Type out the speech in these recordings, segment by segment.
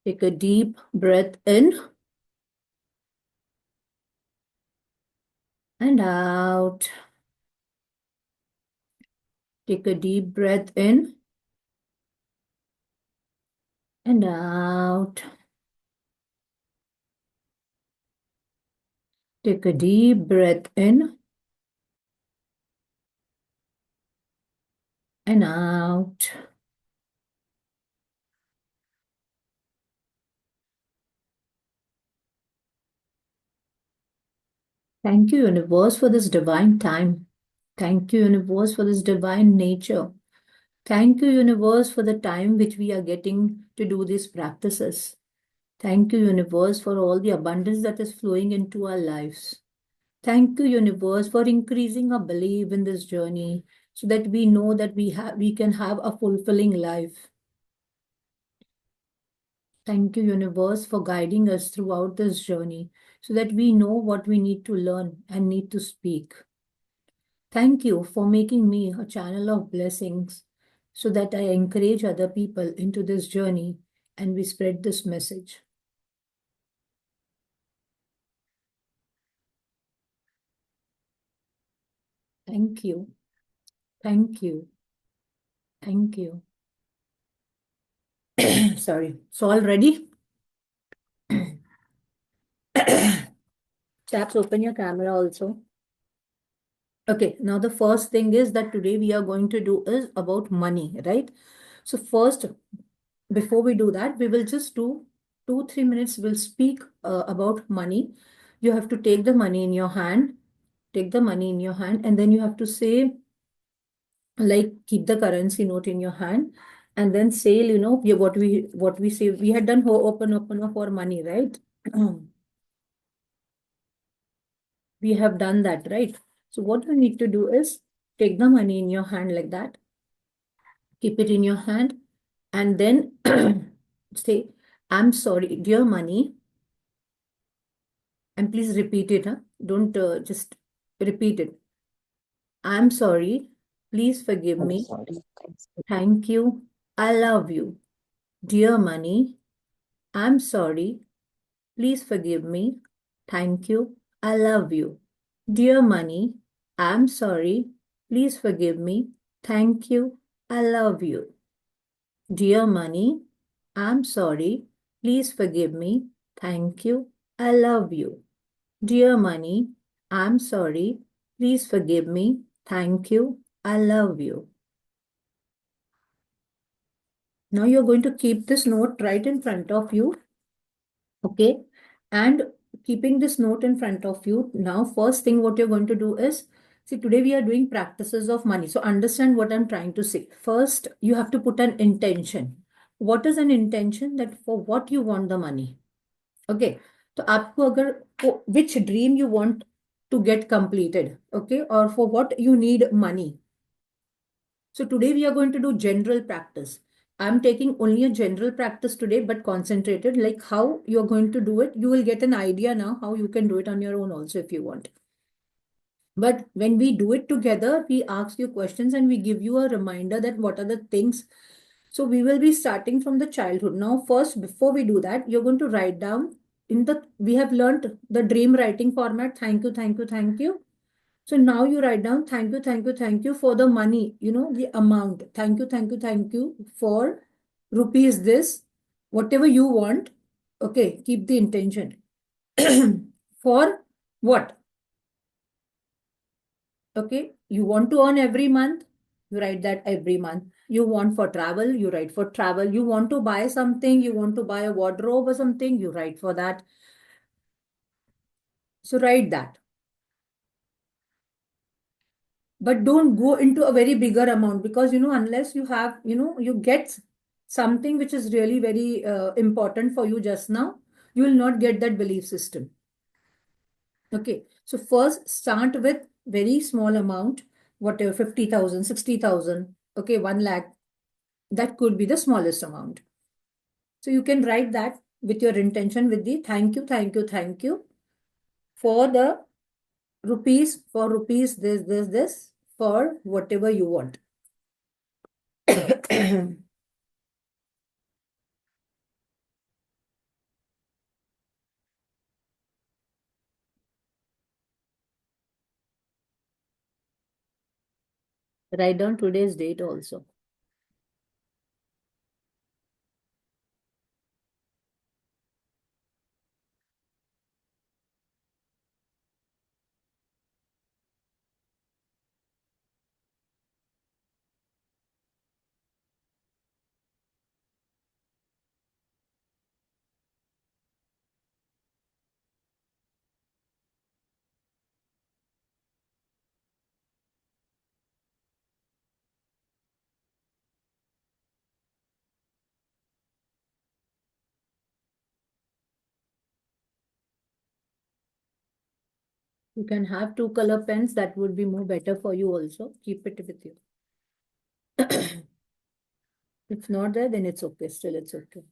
Take a deep breath in and out. Take a deep breath in and out. Take a deep breath in and out. Thank you, universe, for this divine time. Thank you, universe, for this divine nature. Thank you, universe, for the time which we are getting to do these practices. Thank you, universe, for all the abundance that is flowing into our lives. Thank you, universe, for increasing our belief in this journey so that we know that we can have a fulfilling life. Thank you, universe, for guiding us throughout this journey so that we know what we need to learn and need to speak. Thank you for making me a channel of blessings so that I encourage other people into this journey and we spread this message. Thank you. Thank you. Thank you. Sorry. So all ready? Chaps, open your camera also. Okay, now the first thing is that today we are going to do is about money, right? So first, before we do that, we will just do 2-3 minutes. We'll speak about money. You have to take the money in your hand, take the money in your hand, and then you have to say, like, keep the currency note in your hand, and then say, what we say. We had done open for money, right? We have done that, right? So what you need to do is take the money in your hand like that, keep it in your hand, and then say, I'm sorry, dear money, and please repeat it, huh? Don't just repeat it. I'm sorry, please forgive I'm me. sorry. Thank you. I love you. Dear money, I'm sorry, please forgive me. Thank you. I love you. Dear money, I'm sorry. Please forgive me. Thank you. I love you. Dear money, I'm sorry. Please forgive me. Thank you. I love you. Dear money, I'm sorry. Please forgive me. Thank you. I love you. Now you're going to keep this note right in front of you. Okay. And keeping this note in front of you, now first thing what you're going to do is, see, today we are doing practices of money. So understand what I'm trying to say. First, you have to put an intention. What is an intention? That for what you want the money. Okay. So आपको अगर which dream you want to get completed, okay, or for what you need money. So today we are going to do general practice. I'm taking only a general practice today, but concentrated, like how you're going to do it. You will get an idea now how you can do it on your own also if you want. But when we do it together, we ask you questions and we give you a reminder that what are the things. So we will be starting from the childhood. Now, first, before we do that, you're going to write down we have learned the dream writing format. Thank you, thank you, thank you. So now you write down, thank you for the money, the amount. Thank you for rupees this, whatever you want. Okay, keep the intention. For what? Okay, you want to earn every month, you write that every month. You want for travel, you write for travel. You want to buy something, you want to buy a wardrobe or something, you write for that. So write that. But don't go into a very bigger amount because unless you have you get something which is really very important for you just now, you will not get that belief system. Okay, so first start with very small amount, whatever, 50,000, 60,000, okay, 1 lakh. That could be the smallest amount. So you can write that with your intention, with the thank you for the rupees this for whatever you want. Write down today's date also. You can have two color pens. That would be more better for you also. Keep it with you. If not there, then it's okay. Still, it's okay.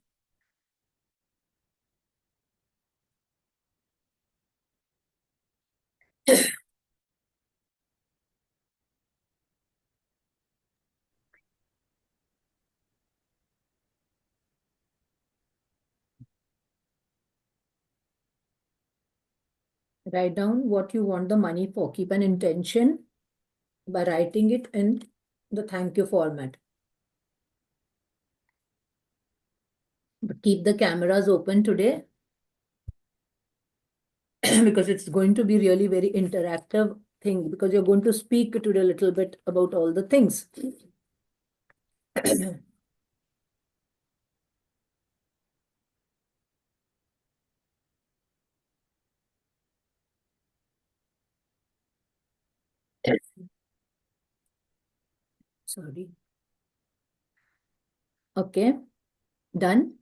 Write down what you want the money for. Keep an intention by writing it in the thank you format. But keep the cameras open today because it's going to be really very interactive thing because you're going to speak today a little bit about all the things. Sorry. Okay, done.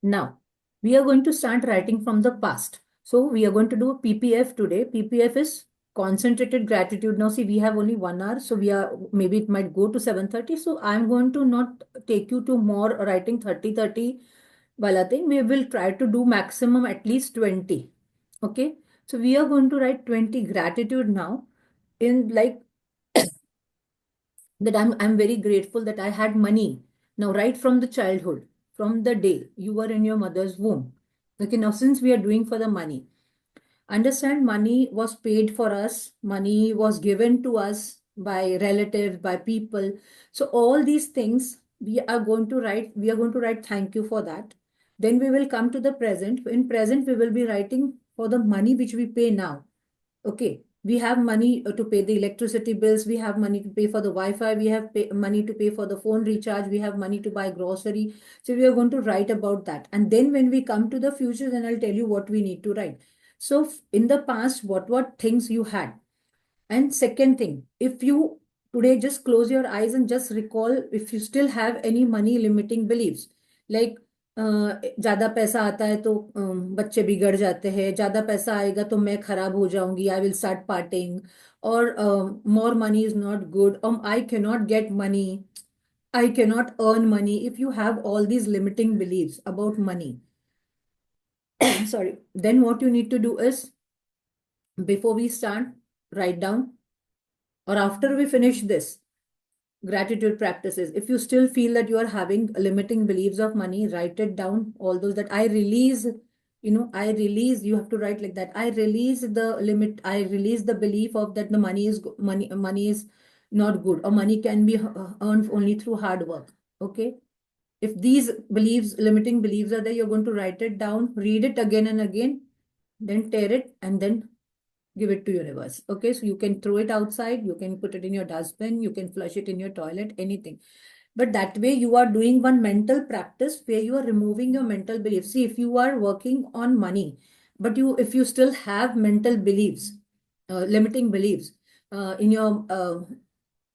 Now, we are going to start writing from the past. So we are going to do PPF today. PPF is concentrated gratitude. Now, see, we have only 1 hour, so we are maybe it might go to 7:30. So I'm going to not take you to more writing 30 wala thing. We will try to do maximum at least 20. Okay. So we are going to write 20 gratitude now in like that I'm very grateful that I had money. Now, right from the childhood, from the day you were in your mother's womb. Okay, now since we are doing for the money, understand money was paid for us, money was given to us by relatives, by people. So all these things we are going to write thank you for that. Then we will come to the present. In present, we will be writing for the money which we pay now. Okay, we have money to pay the electricity bills, we have money to pay for the Wi-Fi, we have money to pay for the phone recharge, we have money to buy grocery. So we are going to write about that. And then when we come to the future, then I'll tell you what we need to write. So in the past, what things you had? And second thing, if you today just close your eyes and just recall if you still have any money limiting beliefs, like ज्यादा पैसा आता है तो बच्चे बिगड़ जाते हैं, ज्यादा पैसा आएगा तो मैं खराब हो जाऊंगी, आई विल स्टार्ट पार्टिंग, और more money is not good, I cannot get money, I cannot earn money. If you have all these limiting beliefs about money, sorry, then what you need to do is before we start, write down, or after we finish this gratitude practices, if you still feel that you are having limiting beliefs of money, write it down. All those that I release, I release, you have to write like that. I release the limit, I release the belief of that the money is not good, or money can be earned only through hard work. Okay. If these beliefs, limiting beliefs are there, you're going to write it down, read it again and again, then tear it, and then give it to universe. Okay, so you can throw it outside, you can put it in your dustbin, you can flush it in your toilet, anything. But that way you are doing one mental practice where you are removing your mental beliefs. See, if you are working on money, but if you still have mental beliefs, limiting beliefs in your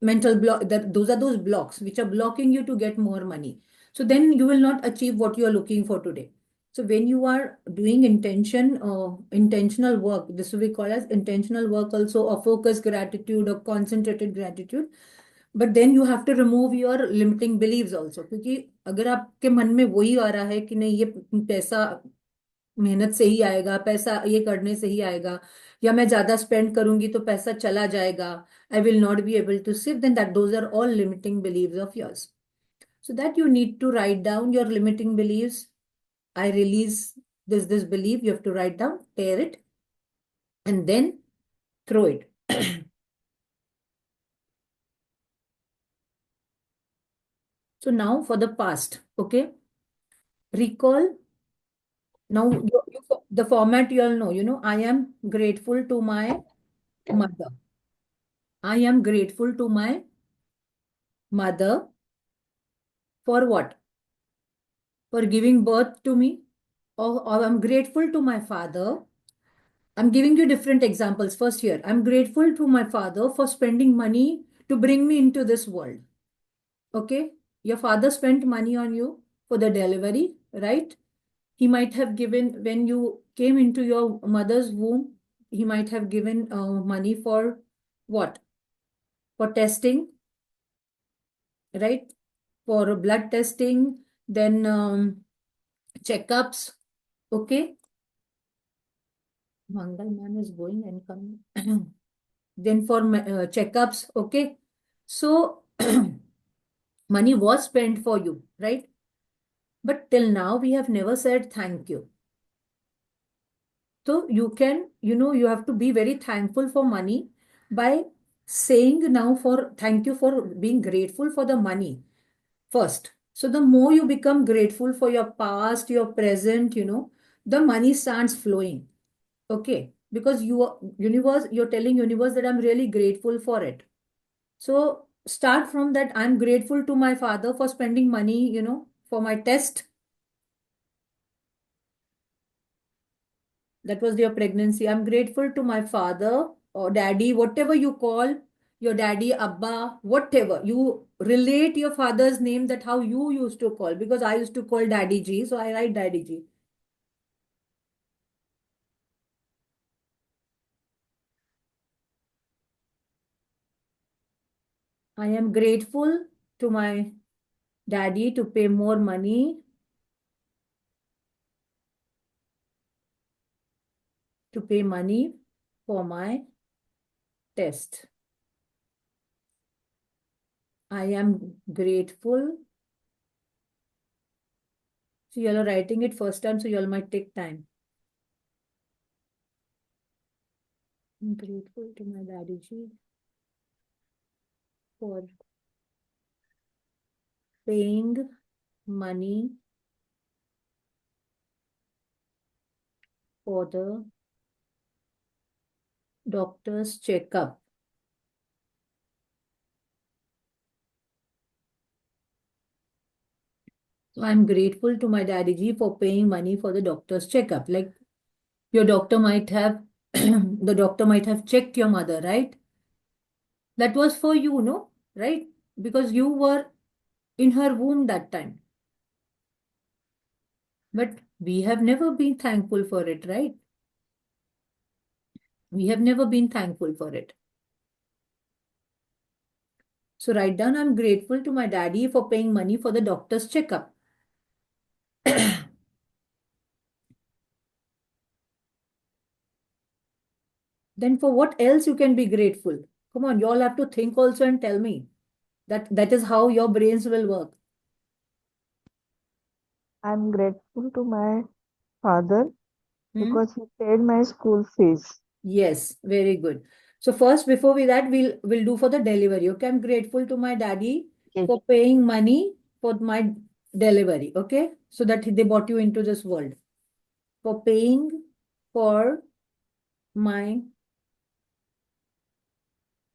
mental block, that those are those blocks which are blocking you to get more money. So then you will not achieve what you are looking for today. So when you are doing intentional work, this will be called as intentional work also, or focused gratitude or concentrated gratitude. But then you have to remove your limiting beliefs also, क्योंकि अगर आपके मन में वही आ रहा है कि नहीं ये पैसा मेहनत से ही आएगा, पैसा ये करने से ही आएगा, या मैं ज्यादा स्पेंड करूंगी तो पैसा चला जाएगा, I will not be able to save, then that those are all limiting believes of yours. So that you need to write down your limiting beliefs. I release this belief. You have to write down, tear it, and then throw it. So now for the past, okay? Recall. Now the format you all know, I am grateful to my mother. I am grateful to my mother for what? For giving birth to me. Or I'm grateful to my father. I'm giving you different examples. First here, I'm grateful to my father for spending money to bring me into this world. Okay? Your father spent money on you for the delivery, right? He might have given, when you came into your mother's womb, he might have given money for what? For testing, right? For blood testing, then checkups. Okay? Mangal ma'am is going and coming. Then for checkups. Okay? So money was spent for you, right? But till now, we have never said thank you. So you can, you have to be very thankful for money by saying now for thank you for being grateful for the money first. So the more you become grateful for your past, your present, the money starts flowing. Okay. Because you're telling universe that I'm really grateful for it. So start from that. I'm grateful to my father for spending money, for my test. That was your pregnancy. I'm grateful to my father or daddy, whatever you call your daddy, Abba, whatever. You relate your father's name, that how you used to call, because I used to call Daddy G, so I write Daddy G. I am grateful to my daddy to pay more money, for my test. I am grateful. So you all are writing it first time, so you all might take time. I'm grateful to my daddy G for paying money for the doctor's checkup. So I'm grateful to my daddy G for paying money for the doctor's checkup. Like your doctor might have, the doctor might have checked your mother, right? That was for you, no? Right? Because you were in her womb that time. But we have never been thankful for it, right? We have never been thankful for it. So write down, I'm grateful to my daddy for paying money for the doctor's checkup. Then for what else you can be grateful? Come on, you all have to think also and tell me. That is how your brains will work. I'm grateful to my father Hmm? because he paid my school fees. Yes, very good. So first, before we that, we'll do for the delivery. Okay, I'm grateful to my daddy Yes. for paying money for my delivery. Okay, so that they brought you into this world. For paying for my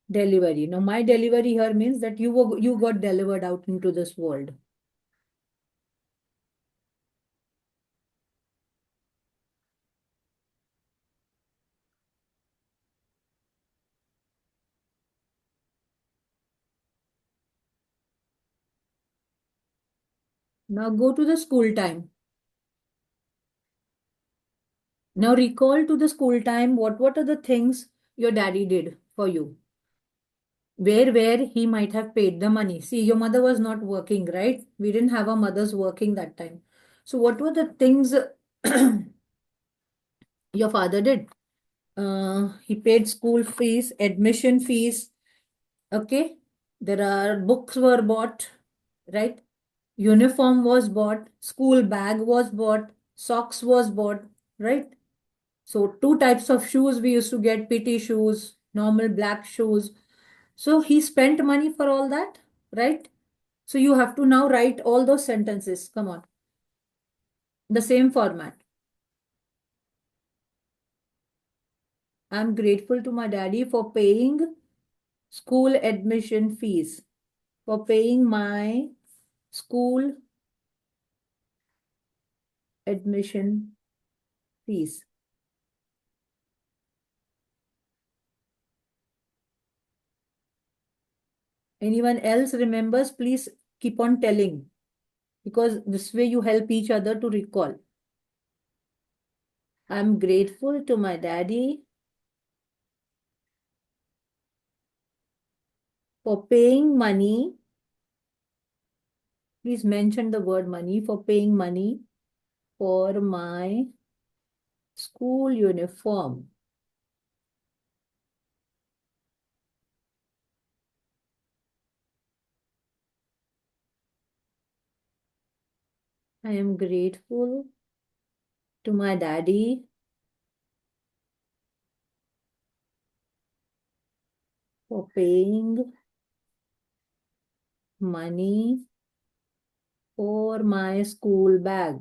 delivery. Now, my delivery here means that you got delivered out into this world. Now go to the school time. Now recall to the school time what are the things your daddy did for you? Where he might have paid the money. See, your mother was not working, right? We didn't have our mothers working that time. So what were the things your father did? He paid school fees, admission fees. Okay. There are books were bought, right? Uniform was bought, school bag was bought, socks was bought, right? So two types of shoes we used to get, PT shoes, normal black shoes. So he spent money for all that, right? So you have to now write all those sentences. Come on. The same format. I'm grateful to my daddy for paying school admission fees, for paying my school admission fees. Anyone else remembers, please keep on telling, because this way you help each other to recall. I'm grateful to my daddy for paying money. Please mention the word money, for paying money for my school uniform. I am grateful to my daddy for paying money for my school bag.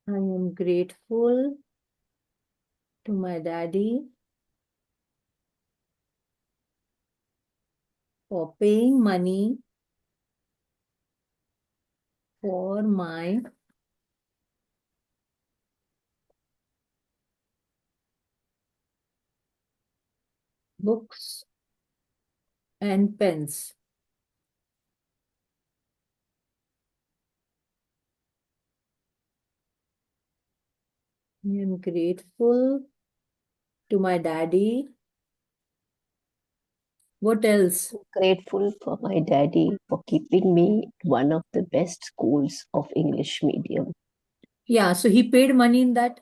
I am grateful to my daddy for paying money for my books and pens. I am grateful to my daddy. What else? Grateful for my daddy for keeping me one of the best schools of English medium. Yeah, so he paid money in that.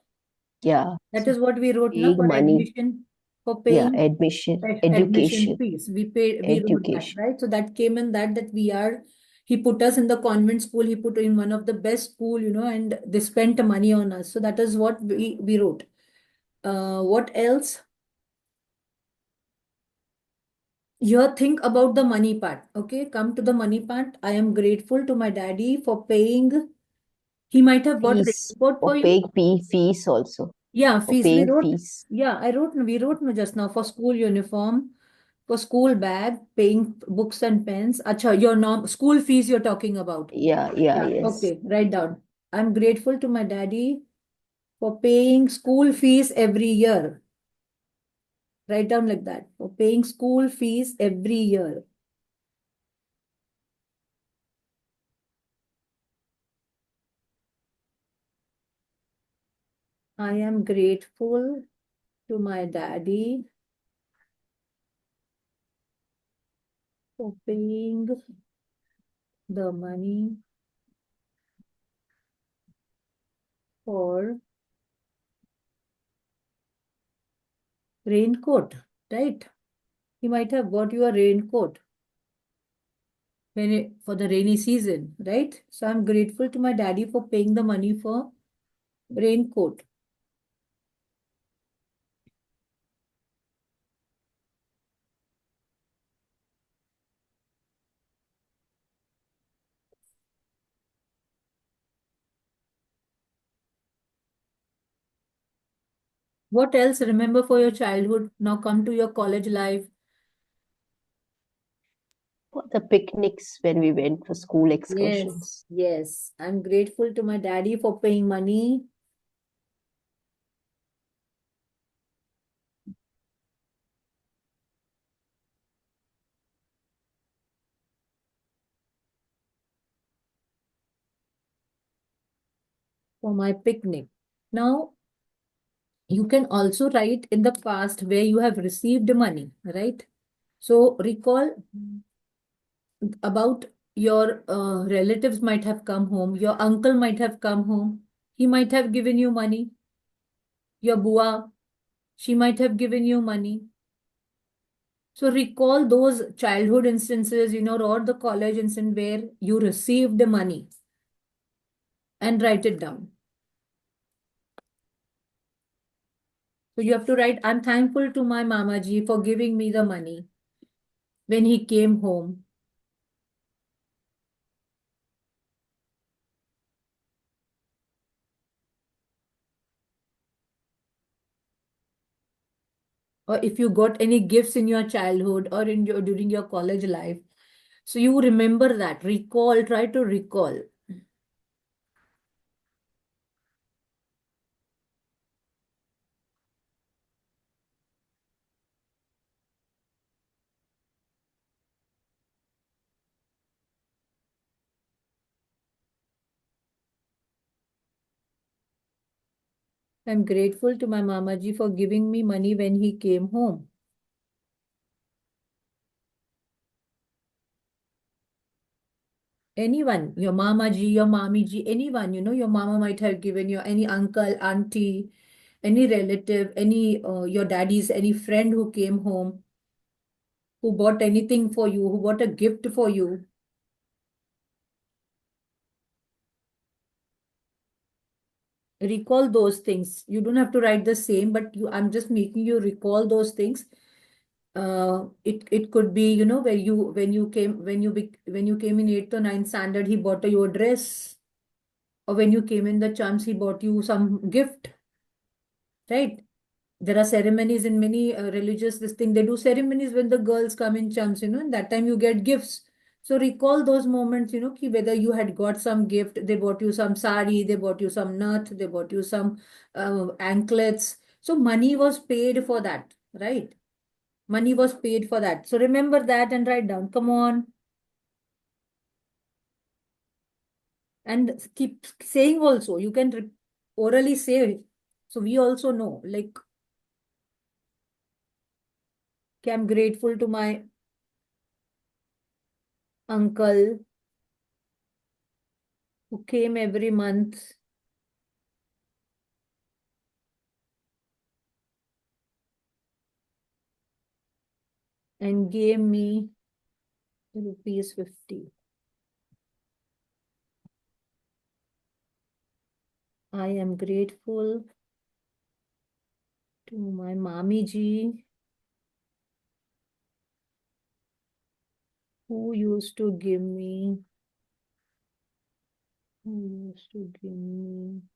Yeah, That so is what we wrote now paying for money. admission, for Yeah, paying admission, admission education, fees. We wrote that, education. right? So that came in that we are, he put us in the convent school, he put in one of the best school, and they spent money on us. So that is what we wrote. What else? Here, think about the money part. Okay, come to the money part. I am grateful to my daddy for paying. He might have bought Fees, raincoat for for you. paying fees also. Yeah, For fees. We paying wrote. fees. Yeah, we wrote no just now for school uniform, for school bag, paying books and pens. Acha, your school fees you're talking about. Yeah, yeah, Yeah, yes. okay, write down. I'm grateful to my daddy for paying school fees every year. Write down like that. For paying school fees every year. I am grateful to my daddy for paying the money for raincoat, right? He might have bought you a raincoat for the rainy season, right? So I'm grateful to my daddy for paying the money for raincoat. What else remember for your childhood? Now come to your college life. For the picnics when we went for school Yes, excursions. yes. I'm grateful to my daddy for paying money for my picnic. Now, you can also write in the past where you have received money, right? So recall about your relatives might have come home, your uncle might have come home, he might have given you money, your bua, she might have given you money. So recall those childhood instances, or the college instance where you received the money and write it down. So you have to write, I'm thankful to my Mamaji for giving me the money when he came home. Or if you got any gifts in your childhood or in your during your college life. So you remember that, recall, try to recall. I'm grateful to my Mamaji for giving me money when he came home. Anyone, your Mamaji, your Mamiji, anyone, your mama might have given you, any uncle, auntie, any relative, any your daddy's, any friend who came home, who bought anything for you, who bought a gift for you. Recall those things. You don't have to write the same, but I'm just making you recall those things. It could be, where you when you came in 8th or 9th standard, he bought you a dress, or when you came in the chums, he bought you some gift, right? There are ceremonies in many religious this thing. They do ceremonies when the girls come in chums, and that time you get gifts. So recall those moments, ki whether you had got some gift, they bought you some sari, they bought you some nut, they bought you some anklets. So money was paid for that, right? Money was paid for that. So remember that and write down. Come on. And keep saying also. You can orally say it. So we also know, like, okay, I'm grateful to my uncle who came every month and gave me rupees 50. I am grateful to my Mami ji who used to give me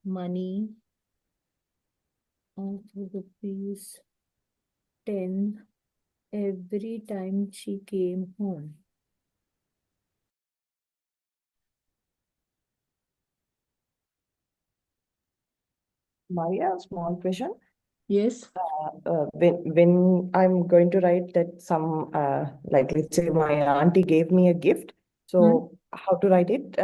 money of rupees 10 every time she came home. Maria, small question. Yes. When I'm going to write that some like let's say my auntie gave me a gift, so how to write it?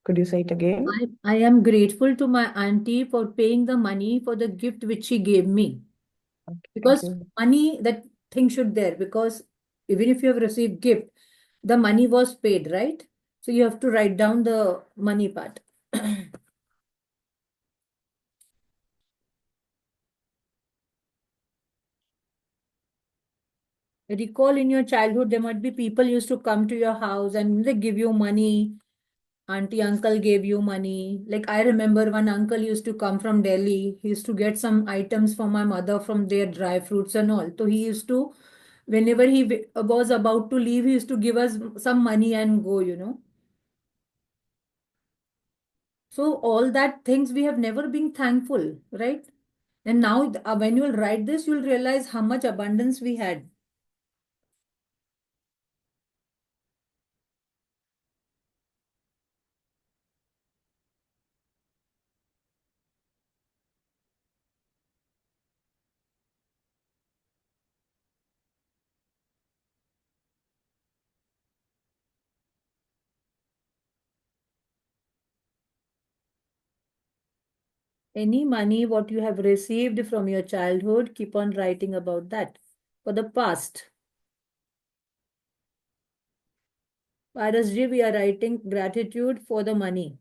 Could you say it again? I am grateful to my auntie for paying the money for the gift which she gave me. Okay, thank Because you. money, that thing should there, because even if you have received gift, the money was paid, right? So you have to write down the money part. Recall in your childhood, there might be people used to come to your house and they give you money. Auntie, uncle gave you money. Like I remember one uncle used to come from Delhi. He used to get some items for my mother from their dry fruits and all. So he used to, whenever he was about to leave, he used to give us some money and go. So all that things we have never been thankful, right? And now when you'll write this, you'll realize how much abundance we had. Any money what you have received from your childhood, keep on writing about that. For the past, Parasji, we are writing gratitude for the money.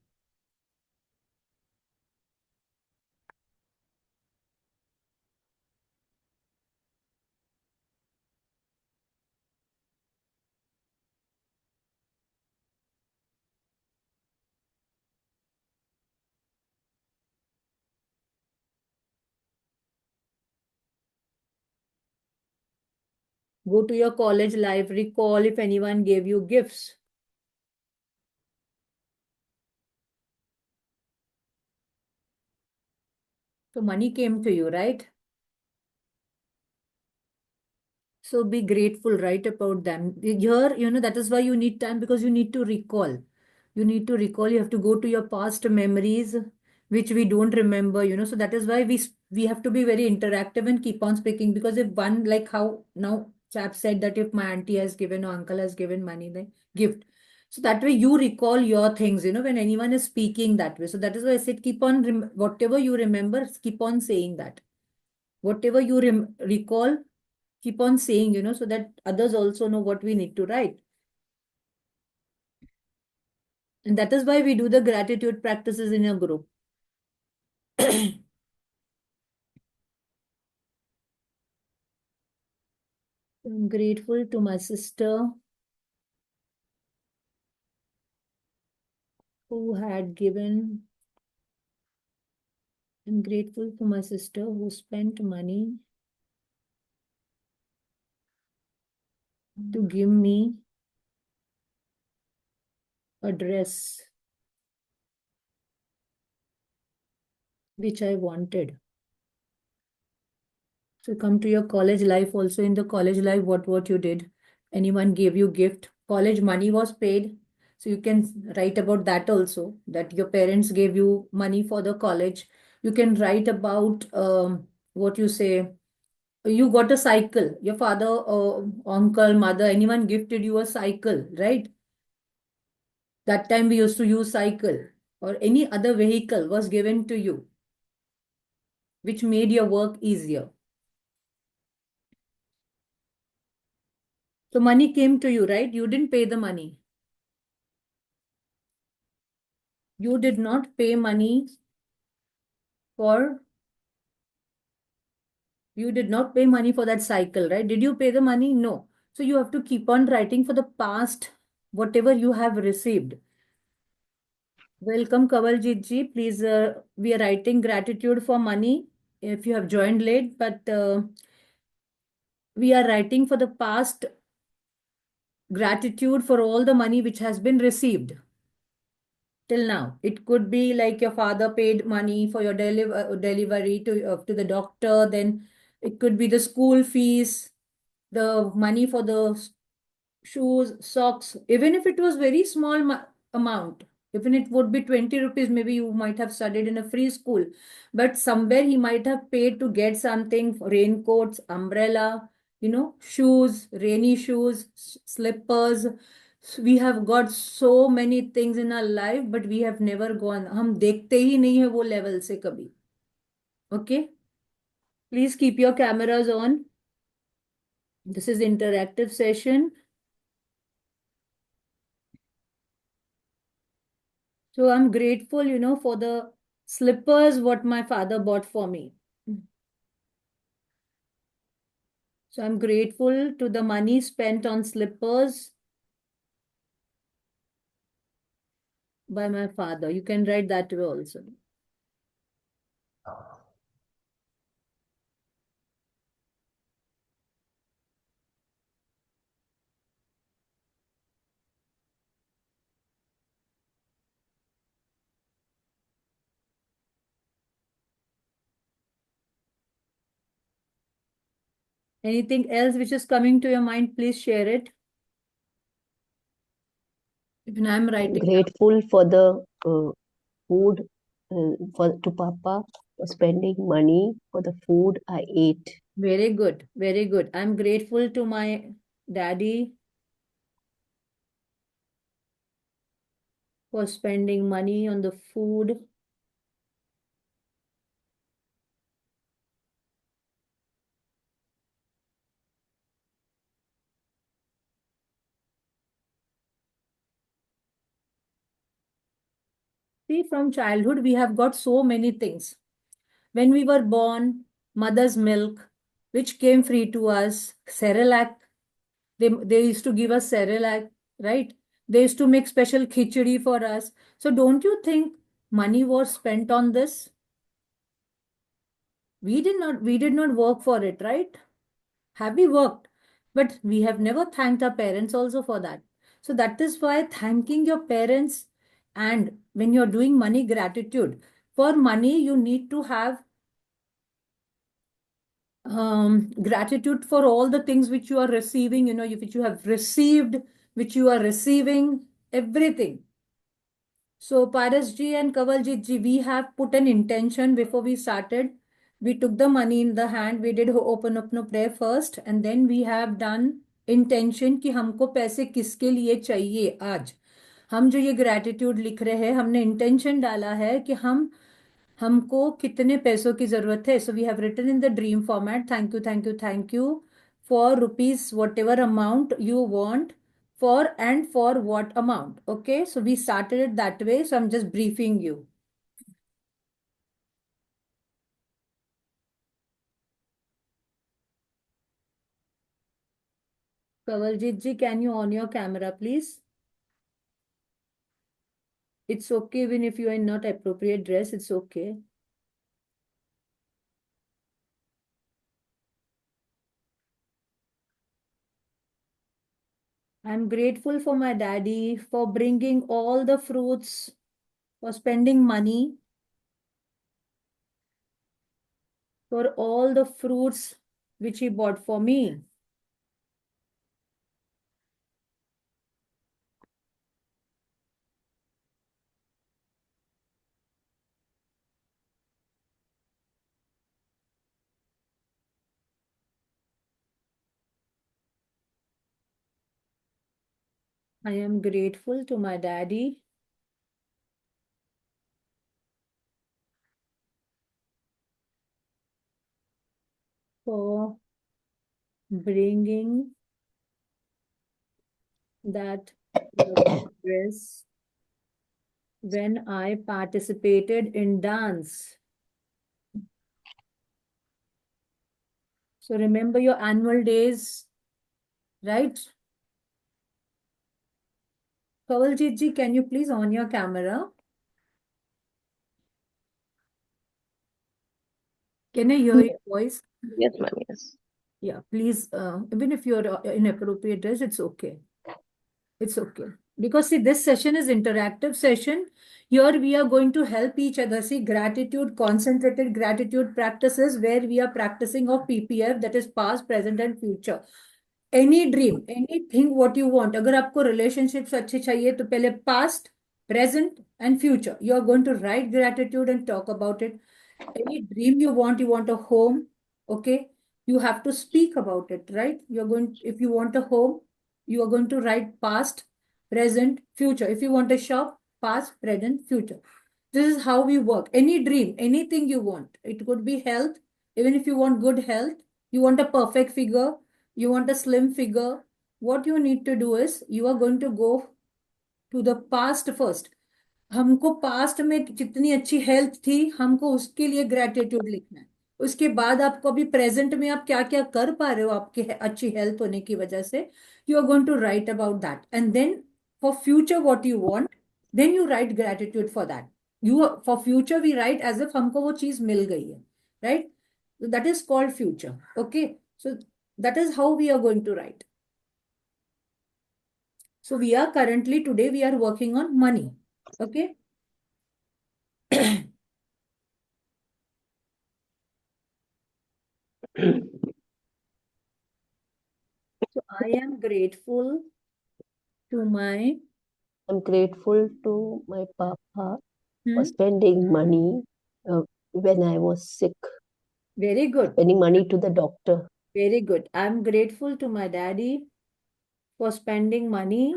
Go to your college life, recall if anyone gave you gifts. So money came to you, right? So be grateful, right, about them. Here, that is why you need time, because you need to recall. You need to recall, you have to go to your past memories, which we don't remember, so that is why we have to be very interactive and keep on speaking. Because if one, like how now chap said that if my auntie has given or uncle has given money, then gift. So that way you recall your things, when anyone is speaking that way. So that is why I said keep on, whatever you remember, keep on saying that. Whatever you recall, keep on saying, so that others also know what we need to write. And that is why we do the gratitude practices in a group. I'm grateful to my sister who had given. I'm grateful for my sister who spent money to give me a dress which I wanted. So come to your college life also. In the college life, what you did? Anyone gave you gift? College money was paid. So you can write about that also, that your parents gave you money for the college. You can write about what you say. You got a cycle. Your father, uncle, mother, anyone gifted you a cycle, right? That time we used to use cycle, or any other vehicle was given to you, which made your work easier. So money came to you, right? You didn't pay the money. You did not pay money for, you did not pay money for that cycle, right? Did you pay the money? No. So you have to keep on writing for the past, whatever you have received. Welcome, Kawaljit ji. Please, we are writing gratitude for money if you have joined late, but we are writing for the past gratitude for all the money which has been received till now. It could be like your father paid money for your delivery to the doctor. Then it could be the school fees, the money for the shoes, socks. Even if it was very small amount, even it would be 20 rupees, maybe you might have studied in a free school, but somewhere he might have paid to get something, raincoats, umbrella, shoes, rainy shoes, slippers. We have got so many things in our life, but we have never gone, हम देखते ही नहीं है वो level से कभी. Okay, please keep your cameras on. This is interactive session. So I'm grateful, for the slippers what my father bought for me. So I'm grateful to the money spent on slippers by my father. You can write that way also. Anything else which is coming to your mind, please share it. Even I'm writing down. Grateful for the food for to Papa for spending money for the food I ate. Very good. Very good. I'm grateful to my daddy for spending money on the food. See, from childhood, we have got so many things. When we were born, mother's milk, which came free to us, Cerelac, they used to give us Cerelac, right? They used to make special khichdi for us. So don't you think money was spent on this? We did not work for it, right? Have we worked? But we have never thanked our parents also for that. So that is why thanking your parents, and when you're doing money gratitude, for money, you need to have gratitude for all the things which you are receiving, which you have received, which you are receiving, everything. So Paras ji and Kavaljit ji, we have put an intention before we started. We took the money in the hand. We did open up no prayer first, and then we have done intention कि हमको पैसे किसके लिए चाहिए आज. हम जो ये ग्रैटिट्यूड लिख रहे हैं, हमने इंटेंशन डाला है कि हमको कितने पैसों की जरूरत है. So we have written in the dream format, thank you thank you thank you for rupees whatever amount you want, for and for what amount. Okay, so we started it that way, so I'm just briefing you. Kavaljit ji, can you on your camera, please? It's okay even if you are in not appropriate dress, it's okay. I'm grateful for my daddy for bringing all the fruits, for spending money, for all the fruits which he bought for me. I am grateful to my daddy for bringing that dress when I participated in dance. So remember your annual days, right? Kavaljit ji, can you please on your camera? Can I hear your voice? Yes, ma'am, yes. Yeah, please, even if you're in appropriate dress, it's okay. It's okay. Because see, this session is interactive session. Here we are going to help each other. See, gratitude, concentrated gratitude practices where we are practicing of PPF, that is past, present and future. Any dream, anything what you want. अगर आपको relationships अच्छे चाहिए तो पहले past, present and future. You are going to write gratitude and talk about it. Any dream you want a home, okay? You have to speak about it, right? You're going, if you want a home, you are going to write past, present, future. If you want a shop, past, present, future. This is how we work. Any dream, anything you want. It could be health. Even if you want good health, you want a perfect figure, you want a slim figure. What you need to do is you are going to go to the past first. हमको past में जितनी अच्छी health थी, हमको उसके लिए gratitude लिखना है. उसके बाद आपको अभी प्रेजेंट में आप क्या क्या कर पा रहे हो आपके अच्छी हेल्थ होने की वजह से, you are going to write about that. And then for future what you want, then you write gratitude for that. You for future we write as if हमको वो चीज मिल गई है, right? That is called future. Okay, so that is how we are going to write. So we are currently today we are working on money. Okay. So I am grateful to my I'm grateful to my papa for Hmm? spending money when I was sick, Very good. spending money to the doctor. Very good. I'm grateful to my daddy for spending money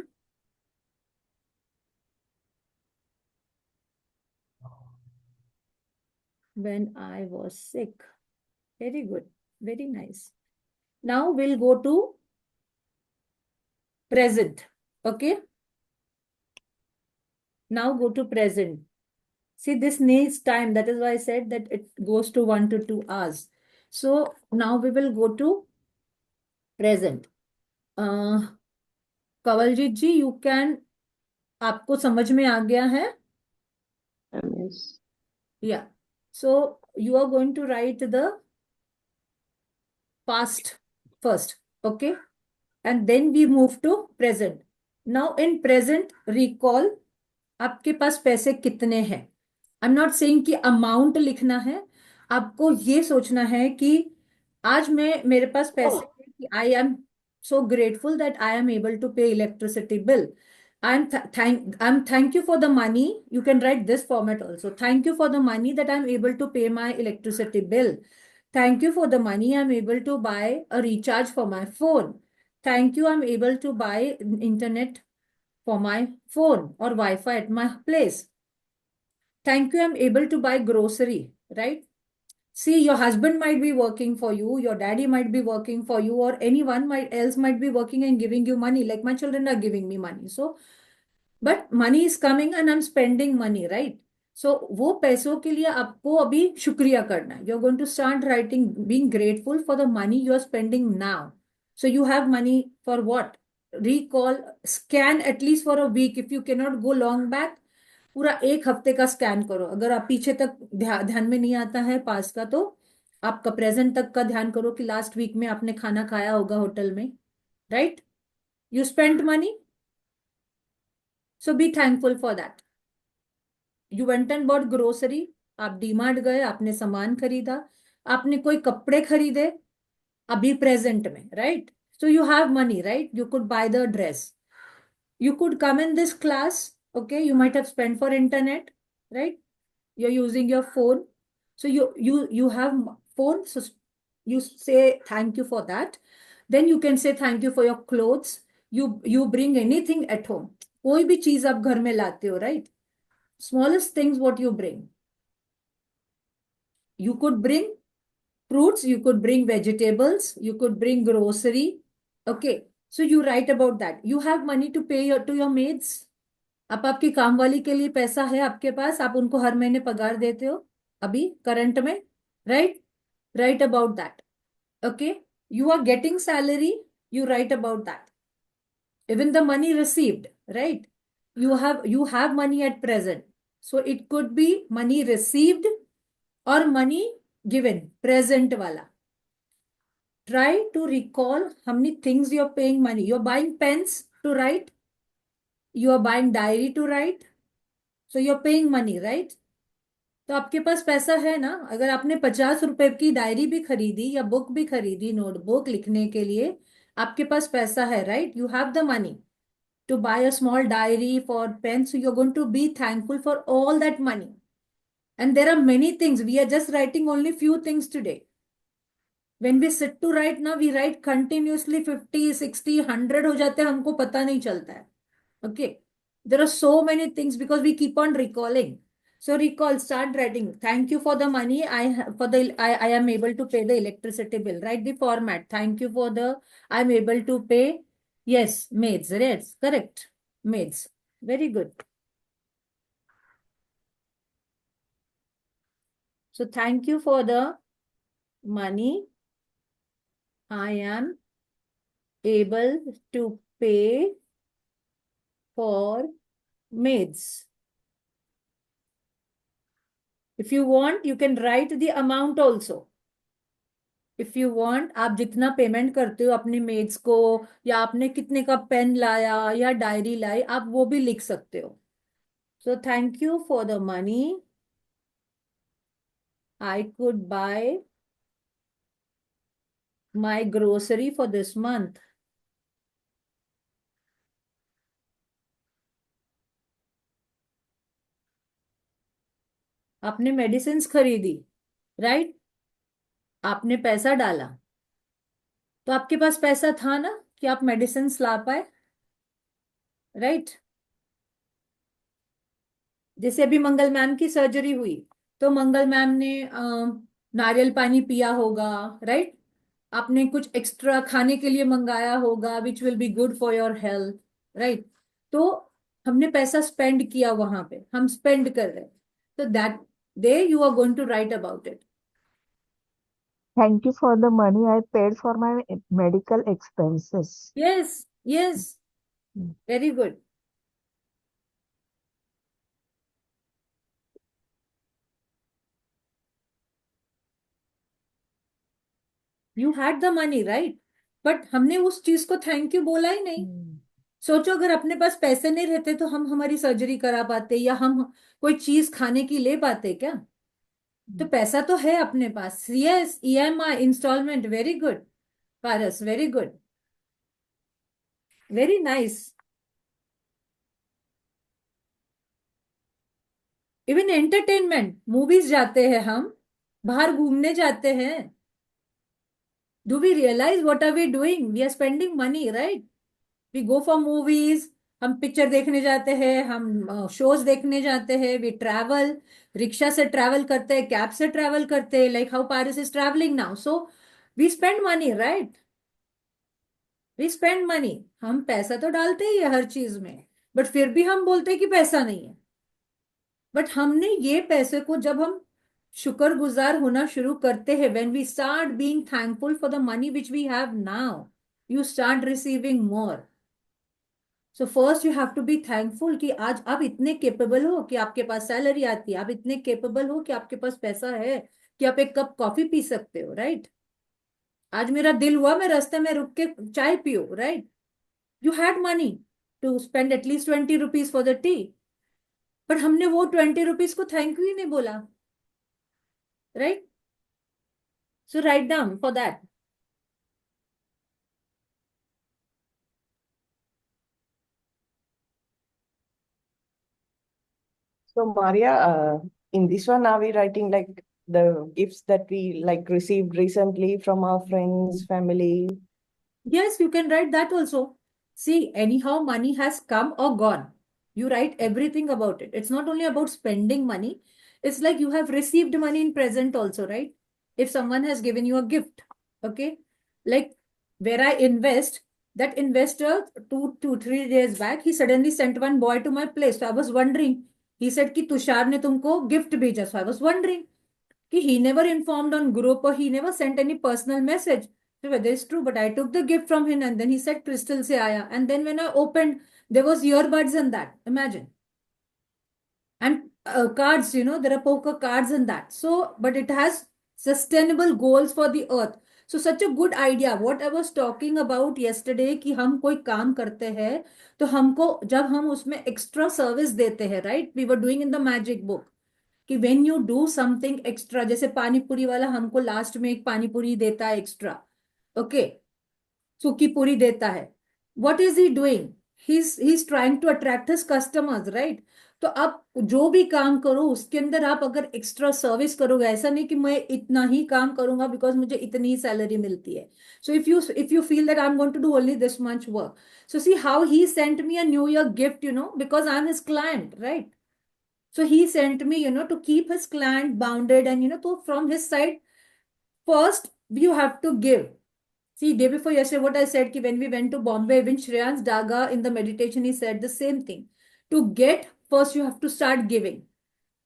when I was sick. Very good. Very nice. Now we'll go to present. Okay. Now go to present. See, this needs time. That is why I said that it goes to 1 to 2 hours. So now we will go to present. Kavaljit ji, you can, आपको समझ में आ गया है? Yes. Yeah. So you are going to write the past first. Okay. and then we move to present. Now in present, recall आपके पास पैसे कितने हैं. आई am not saying कि अमाउंट लिखना है. आपको ये सोचना है कि आज मैं मेरे पास पैसे हैं कि I M so grateful that I am able to pay electricity bill. I'm thank you for the money. You can write this format also. Thank you for the money that I'm able to pay my electricity bill. Thank you for the money I'm able to buy a recharge for my phone. Thank you I'm able to buy internet for my phone or Wi-Fi at my place. Thank you I'm able to buy grocery, right? See, your husband might be working for you, your daddy might be working for you, or anyone else might be working and giving you money. Like my children are giving me money. So, but money is coming and I'm spending money, right? So, वो पैसों के लिए आपको अभी शुक्रिया करना है. You're going to start writing, being grateful for the money you are spending now. So, you have money for what? Recall, scan at least for a week. If you cannot go long back, पूरा एक हफ्ते का scan करो. अगर आप पीछे तक ध्यान में नहीं आता है पास का, तो आपका प्रेजेंट तक का ध्यान करो कि लास्ट वीक में आपने खाना खाया होगा होटल में, right? You spent money, so be thankful for that. You went and bought grocery, आप डीमार्ट गए, आपने सामान खरीदा, आपने कोई कपड़े खरीदे अभी प्रेजेंट में, right? So you have money, right? You could by the dress. You could come in this class, okay? You might have spent for internet, right? You're using your phone. So you have phone, so you say thank you for that. Then you can say thank you for your clothes. You bring anything at home. कोई भी चीज आप घर में लाते हो, right? Smallest things what you bring. You could bring fruits, you could bring vegetables, you could bring grocery. Okay. So you write about that. You have money to pay to your maids. आप आपकी कामवाली के लिए पैसा है आपके पास, आप उनको हर महीने पगार देते हो अभी करंट में, right? Right about that. Okay. You are getting salary, you write about that. Even the money received, right? you have money at present, so it could be money received or money given, present वाला. Try to recall how many things you're paying money. You're buying pens to write, you are buying diary to write, so you're paying money, right? तो आपके पास पैसा है ना. अगर आपने 50 रुपए की डायरी भी खरीदी या बुक भी खरीदी, नोटबुक लिखने के लिए, आपके पास पैसा है, right? You have the money to buy a small diary for pen, so you are going to be thankful for all that money. And there are many things, we are just writing only few things today. when we sit to write ना, we write continuously 50, 60, 100 हो जाते हैं, हमको पता नहीं चलता है. Okay. There are so many things because we keep on recalling. So recall, start writing. Thank you for the money I am able to pay the electricity bill. Write the format. Thank you for the I am able to pay. Yes, maids. Yes, correct. Maids. Very good. So thank you for the money I am able to pay for maids. If you want, you can write the amount also. If you want, आप जितना payment करते हो अपने maids को, या आपने कितने का पेन लाया या डायरी लाई, आप वो भी लिख सकते हो. So thank you for the money I could buy my grocery for this month. आपने मेडिसिन खरीदी, राइट? आपने पैसा डाला, तो आपके पास पैसा था ना कि आप मेडिसिन ला पाए, राइट? जैसे अभी मंगल मैम की सर्जरी हुई, तो मंगल मैम ने नारियल पानी पिया होगा, राइट? आपने कुछ एक्स्ट्रा खाने के लिए मंगाया होगा which will be good for your health, right? तो हमने पैसा स्पेंड किया, वहां पे हम स्पेंड कर रहे हैं. तो that day you are going to write about it. Thank you for the money I paid for my medical expenses. Yes, yes, very good. You had the money, right? But हमने उस चीज को thank you बोला ही नहीं। सोचो अगर अपने पास पैसे नहीं रहते तो हम हमारी सर्जरी करा पाते या हम कोई चीज खाने की ले पाते क्या? तो पैसा तो है अपने पास। Yes, EMI instalment, very good Paras, very good, very nice. Even entertainment, movies जाते हैं हम, बाहर घूमने जाते हैं। Do we realise what are we doing? We are spending money, right? We go for movies, हम पिक्चर देखने जाते हैं, हम शोज देखने जाते हैं, वी ट्रैवल, रिक्शा से ट्रैवल करते हैं, कैब से ट्रैवल करते हैं, like how Paras is travelling now. So we spend money, right? We spend money. हम पैसा तो डालते ही है हर चीज में, बट फिर भी हम बोलते हैं कि पैसा नहीं है। बट हमने ये पैसे को जब हम शुक्रगुजार होना शुरू करते हैं, when we start being thankful for the money which we have now, you start receiving more. So first you have to be thankful कि आज आप इतने केपेबल हो कि आपके पास सैलरी आती है, आप इतने केपेबल हो कि आपके पास पैसा है कि आप एक कप कॉफी पी सकते हो, राइट? आज मेरा दिल हुआ मैं रास्ते में रुक के चाय पियो, right? You had money to spend at least 20 rupees for the tea, but हमने वो 20 रुपीज को थैंक यू ही नहीं बोला, right? So write down for that. So Maria, in this one, are we writing like the gifts that we like received recently from our friends, family? Yes, you can write that also. See, anyhow, money has come or gone. You write everything about it. It's not only about spending money. It's like you have received money in present also, right? If someone has given you a gift, okay? Like where I invest, that investor 3 days back, he suddenly sent one boy to my place. So I was wondering. He said कि तुषार ने तुमको gift भेजा. So I was wondering कि he never informed on group or he never sent any personal message. So whether it's true, but I took the gift from him and then he said crystal se aaya. And then when I opened, there was earbuds in that. Imagine. And cards, there are poker cards in that. So, but it has sustainable goals for the earth. So such a good idea. What I was talking about yesterday कि हम कोई काम करते हैं तो हमको जब हम उसमें एक्स्ट्रा सर्विस देते हैं, right? We were doing in the magic book कि when you do something extra, जैसे पानी पूरी वाला हमको लास्ट में एक पानी पूरी देता है एक्स्ट्रा, ओके, सूखी पूरी देता है। What is he doing? He is trying to attract his customers, right? तो आप जो भी काम करो उसके अंदर आप अगर एक्स्ट्रा सर्विस करोगे, ऐसा नहीं कि मैं इतना ही काम करूंगा बिकॉज मुझे इतनी ही सैलरी मिलती है। So if you feel that I am going to do only this much work, so see how he sent me a new year gift, because I am his client, right? So he sent me, to keep his client bounded and, so from his side, first you have to give. See, day before yesterday, what I said, ki when we went to Bombay, even Shreyans Daga in the meditation, he said the same thing. To get, first you have to start giving.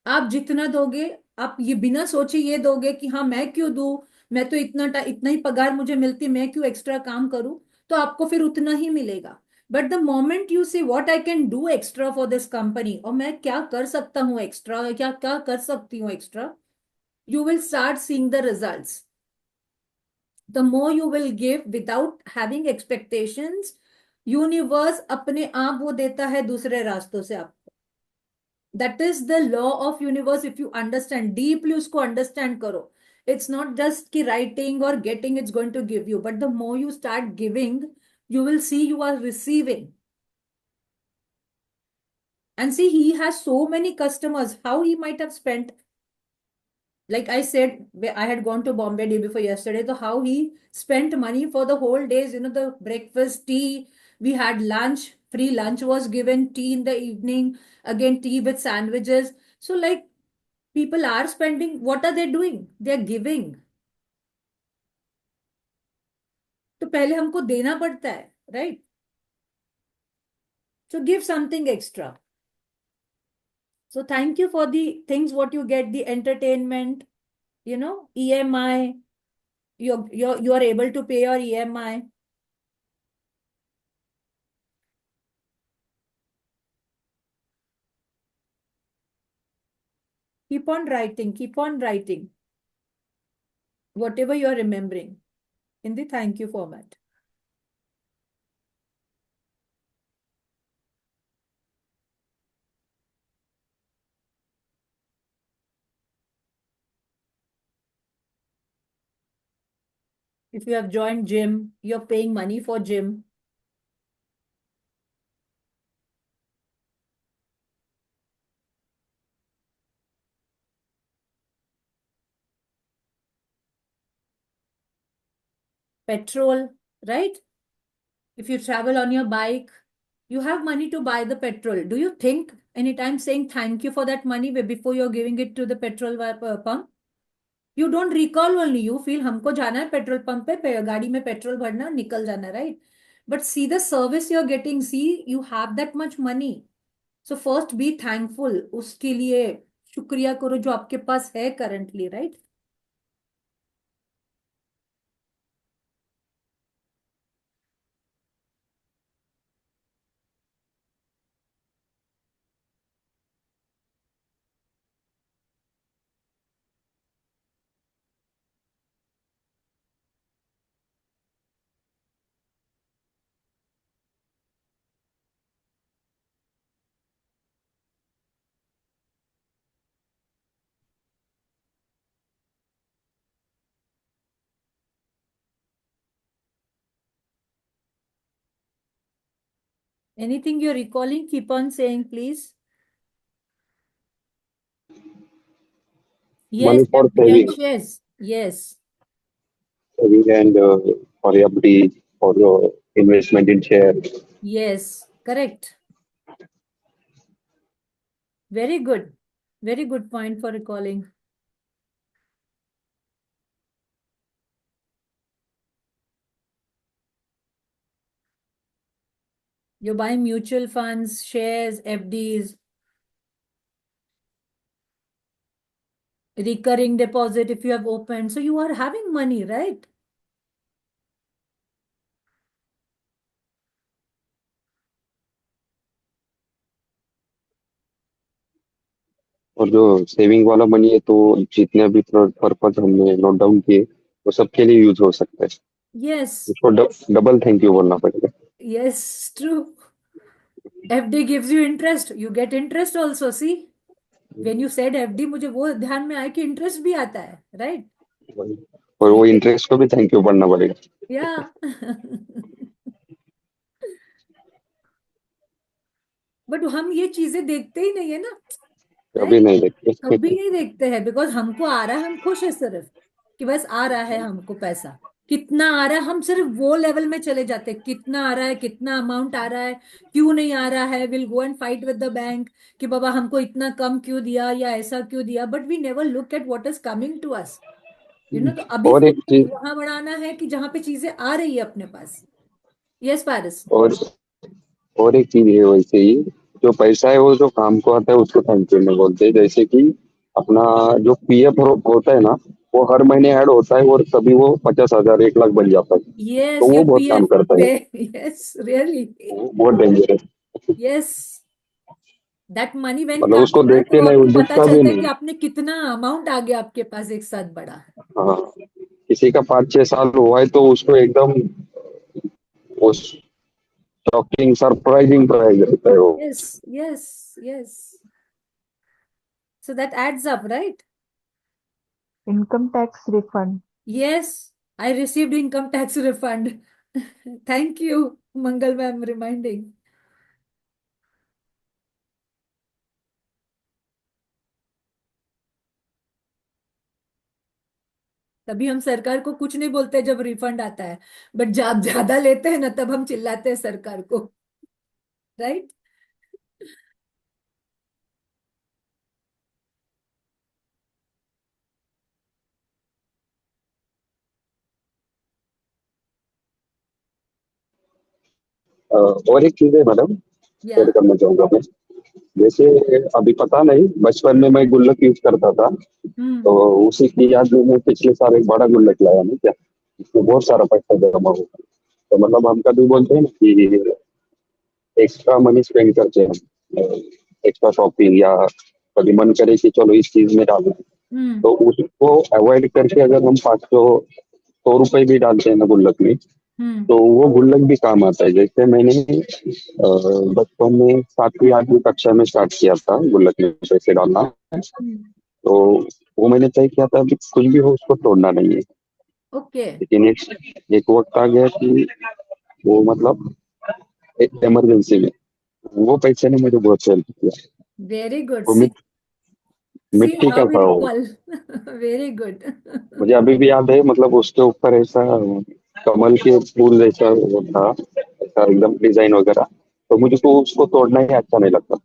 आप जितना दोगे, आप ये बिना सोचे ये दोगे कि हाँ मैं क्यों दूं, मैं तो इतना ही पगार मुझे मिलती, मैं क्यों एक्स्ट्रा काम करूं, तो आपको फिर उतना ही मिलेगा। बट द मोमेंट यू से what I can do extra for this company, और मैं क्या कर सकता हूँ एक्स्ट्रा, क्या क्या कर सकती हूँ extra, you will start seeing the results. The more you will give without having expectations, universe अपने आप वो देता है दूसरे रास्तों से आपको। That is the law of universe. If you understand deeply, उसको अंडरस्टैंड करो। इट्स नॉट जस्ट कि राइटिंग और getting it's going to give you, but the more you start giving, you will see you are receiving. And see, he has so many customers. How he might have spent, like I said, I had gone to Bombay day before yesterday. So how he spent money for the whole days, the breakfast, tea, we had lunch, free lunch was given, tea in the evening, again tea with sandwiches. So like people are spending, what are they doing? They're giving. तो पहले हमको देना पड़ता है, right? So give something extra. So thank you for the things what you get, the entertainment, EMI, you are able to pay your EMI. Keep on writing whatever you are remembering in the thank you format. If you have joined gym, you're paying money for gym. Petrol, right? If you travel on your bike, you have money to buy the petrol. Do you think anytime saying thank you for that money before you're giving it to the petrol pump? You don't recall only. You feel हमको जाना है petrol pump पे गाड़ी में petrol भरना निकल जाना, right? But see the service you're getting. See, you have that much money. So first be thankful. उसके लिए शुक्रिया करो जो आपके पास है currently, right? Anything you're recalling, keep on saying, please. Yes, Money for FD and saving, shares. Yes, saving and for FD, for investment in share. yes, correct. Very good. Very good point for recalling. You're buying mutual funds, shares, FDs, recurring deposit if you have opened. So you are having money, right? और जो saving वाला money है तो जितने भी purpose हमने note down किए वो सबके लिए यूज हो सकता है। Yes, उसको डबल थैंक यू बोलना पड़ेगा। yes, true. FD gives you interest. You get interest also. See, when you said FD, मुझे वो ध्यान में आया कि इंटरेस्ट भी आता है, right? और वो इंटरेस्ट को भी थैंक यू बोलना पड़ेगा। Yeah. बट हम ये चीजें देखते ही नहीं है ना, कभी right? नहीं देखते। कभी नहीं देखते हैं बिकॉज हमको आ रहा है, हम खुश है सिर्फ कि बस आ रहा है हमको पैसा। कितना आ रहा है हम सिर्फ वो लेवल में चले जाते हैं, कितना आ रहा है, कितना अमाउंट आ रहा है, क्यों नहीं आ रहा है, will go and fight with the bank कि बाबा हमको इतना कम क्यों दिया या ऐसा क्यों दिया, but we never look at what is coming to us, you know. तो अभी और एक फोकस चीज वहां बढ़ाना है कि जहां पे चीजें आ रही है अपने पास। यस पारस। और एक चीज है वैसे ही, जो पैसा है वो जो काम को आता है उसको थैंक यू नहीं बोलते। जैसे कि अपना जो पीएफ होता है ना, वो हर महीने ऐड होता है और तभी वो 50,000 1 लाख बन जाता है, तो यस वो योर बहुत काम पीएफ। करता है। Yes really. वो बहुत dangerous, yes, that money when मतलब कम्स उसको ना देख तो के नहीं, वो आपको पता दिखता भी चलता है कि नहीं। आपने कितना अमाउंट आ गया आपके पास एक साथ बड़ा। हाँ, किसी का 5-6 साल हुआ है तो उसको एकदम वो शॉकिंग सरप्राइजिंग प्राइस रहता है वो। Yes, yes, yes, so that adds up, right? Income tax refund. Yes, I received income tax refund. Thank you Mangal ma'am reminding. तभी हम सरकार को कुछ नहीं बोलते जब रिफंड आता है, बट जब ज्यादा लेते हैं ना तब हम चिल्लाते हैं सरकार को, राइट? और एक चीज है मैडम, या शेयर करना चाहूंगा मैं। जैसे अभी पता नहीं, बचपन में मैं गुल्लक यूज करता था, तो उसी की याद में मैं पिछले साल एक बड़ा गुल्लक लाया ना क्या, इसमें बहुत सारा पैसा जमा हुआ। तो मतलब हम कभी बोलते हैं ना कि एक्स्ट्रा मनी स्पेंड करते हैं, एक्स्ट्रा शॉपिंग या कभी मन करे कि चलो इस चीज में डालें, तो उसको अवॉइड करके अगर हम 500-100 रुपए भी डालते हैं ना गुल्लक में, तो वो गुल्लक भी काम आता है। जैसे मैंने बचपन में 7वीं 8वीं कक्षा में स्टार्ट किया था गुल्लक में पैसे डालना, तो वो मैंने तय किया था कि कुछ भी हो उसको तोड़ना नहीं है। ओके, लेकिन एक वक्त आ गया कि वो मतलब इमरजेंसी में वो पैसे ने मुझे बहुत हेल्प किया। Very good. वो सी मिट्टी का हाउ वी था वो। रिकॉल। Very good. मुझे अभी भी याद है, मतलब उसके ऊपर ऐसा कमल के फूल जैसा वो था, ऐसा एकदम डिजाइन वगैरह। तो मुझे तो उसको तोड़ना ही अच्छा नहीं लगता।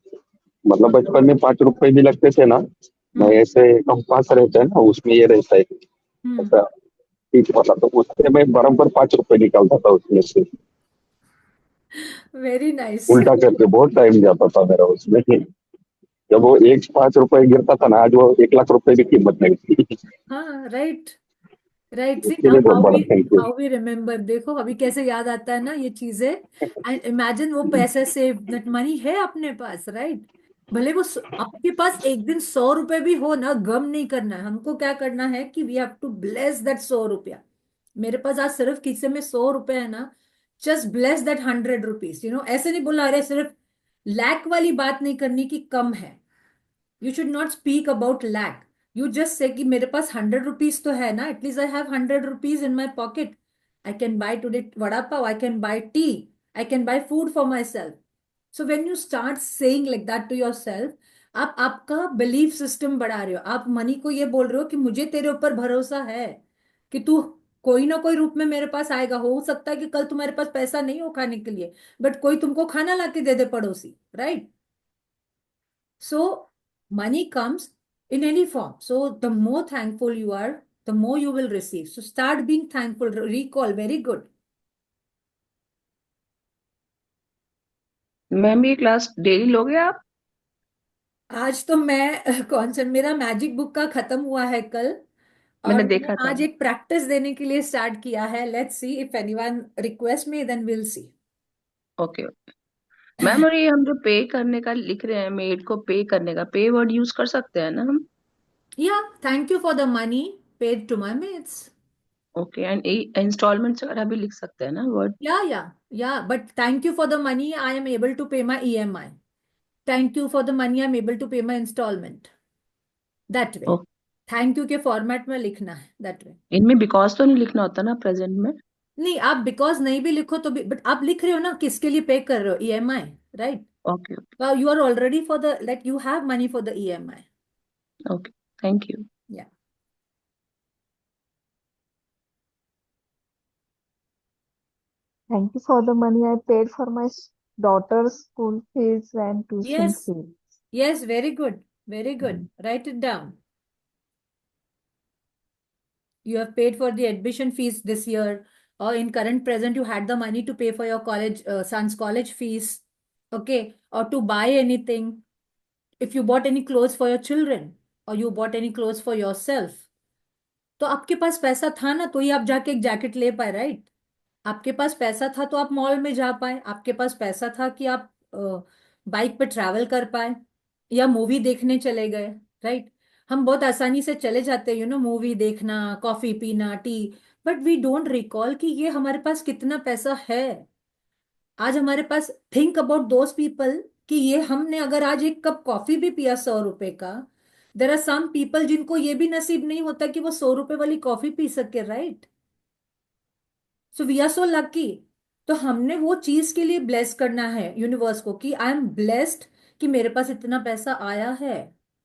मतलब बचपन में 5 रुपए भी लगते थे ना, मैं हम्म ऐसे कंपास रहता है ना, उसमें ये रहता है हम्म। ऐसा ठीक वाला, तो उससे मैं बराबर 5 रुपए निकालता था उसमें से, वेरी नाइस। उल्टा करके। बहुत टाइम जाता था मेरा उसमें। जब वो एक 5 रुपए गिरता था ना, आज वो 1 लाख रुपए की कीमत नहीं थी। हाँ, राइट राइट। सी उसके नाउ लिए बहुत बड़ा thank you. How we remember, देखो अभी कैसे याद आता है ना ये चीजें। एंड इमेजिन वो पैसे सेव, दैट मनी है अपने पास, राइट। भले वो आपके पास एक दिन 100 रुपए भी हो ना, गम नहीं करना है हमको। क्या करना है कि we have to bless that 100 रुपया। मेरे पास आज सिर्फ खीसे में 100 रुपए है ना, जस्ट ब्लेस दैट 100 रुपीज। ऐसे नहीं बोला अरे सिर्फ लैक वाली बात नहीं करनी कि कम है। You should not speak about lack. You just say कि मेरे पास 100 रुपीज तो है ना, at least I have 100 rupees in my pocket. I can buy today vada pav, I can buy tea, I can buy food for my self. So when you start saying like that to your self, आप आपका belief system बढ़ा रहे हो। आप money को ये बोल रहे हो कि मुझे तेरे ऊपर भरोसा है कि तू कोई ना कोई रूप में मेरे पास आएगा। हो सकता है कि कल तुम्हारे पास पैसा नहीं हो खाने के लिए, बट कोई तुमको खाना ला के दे दे, पड़ोसी, right. So money comes in any form. So the more thankful you are, the more you will receive. So start being thankful. Recall, very good. Ma'am ये क्लास डेली लोगे आप? आज तो मैं कौन सा मेरा मैजिक बुक का खत्म हुआ है कल, और मैंने मैंने देखा था। आज एक प्रैक्टिस देने के लिए स्टार्ट किया है। Let's see if anyone request me, then will see. Okay okay ma'am, और ये हम जो पे करने का लिख रहे हैं, मेड को पे करने का पे वर्ड यूज कर सकते हैं ना हम? Yeah, thank you for the money paid to my maids. Okay, and instalments वगैरह भी लिख सकते हैं ना word? Yeah, but thank you for the money I am able to pay my EMI. Thank you for the money I'm able to pay my installment. That way. Okay, thank you के format में लिखना है, that way. इनमें because तो नहीं लिखना होता ना प्रेजेंट में? नहीं, आप बिकॉज नहीं भी लिखो तो भी, बट आप लिख रहे हो ना किसके लिए पे कर रहे हो, EMI, right. Okay you are already for the, like you have money for the EMI। Okay, thank you. Yeah, Thank you for the money I paid for my daughter's school fees and tuition yes fees. Yes, very good very good, right it down. You have paid for the admission fees this year, or in current present you had the money to pay for your college son's college fees, okay, or to buy anything. If you bought any clothes for your children, or you bought any clothes for yourself, तो आपके पास पैसा था ना, तो ही आप जाके एक जैकेट ले पाए, राइट। आपके पास पैसा था तो आप मॉल में जा पाए। आपके पास पैसा था कि आप बाइक पे ट्रैवल कर पाए, या मूवी देखने चले गए, राइट। हम बहुत आसानी से चले जाते हैं, मूवी देखना, कॉफी पीना, tea, but we don't recall कि ये हमारे पास कितना पैसा है। आज हमारे पास, थिंक अबाउट दोज पीपल, कि ये हमने अगर आज एक कप कॉफी भी पिया 100 रुपए का, देर आर सम पीपल जिनको ये भी नसीब नहीं होता कि वो 100 रुपए वाली कॉफी पी सके, right. So we are so lucky. तो हमने वो चीज के लिए ब्लेस करना है यूनिवर्स को कि आई एम ब्लेस्ड कि मेरे पास इतना पैसा आया है।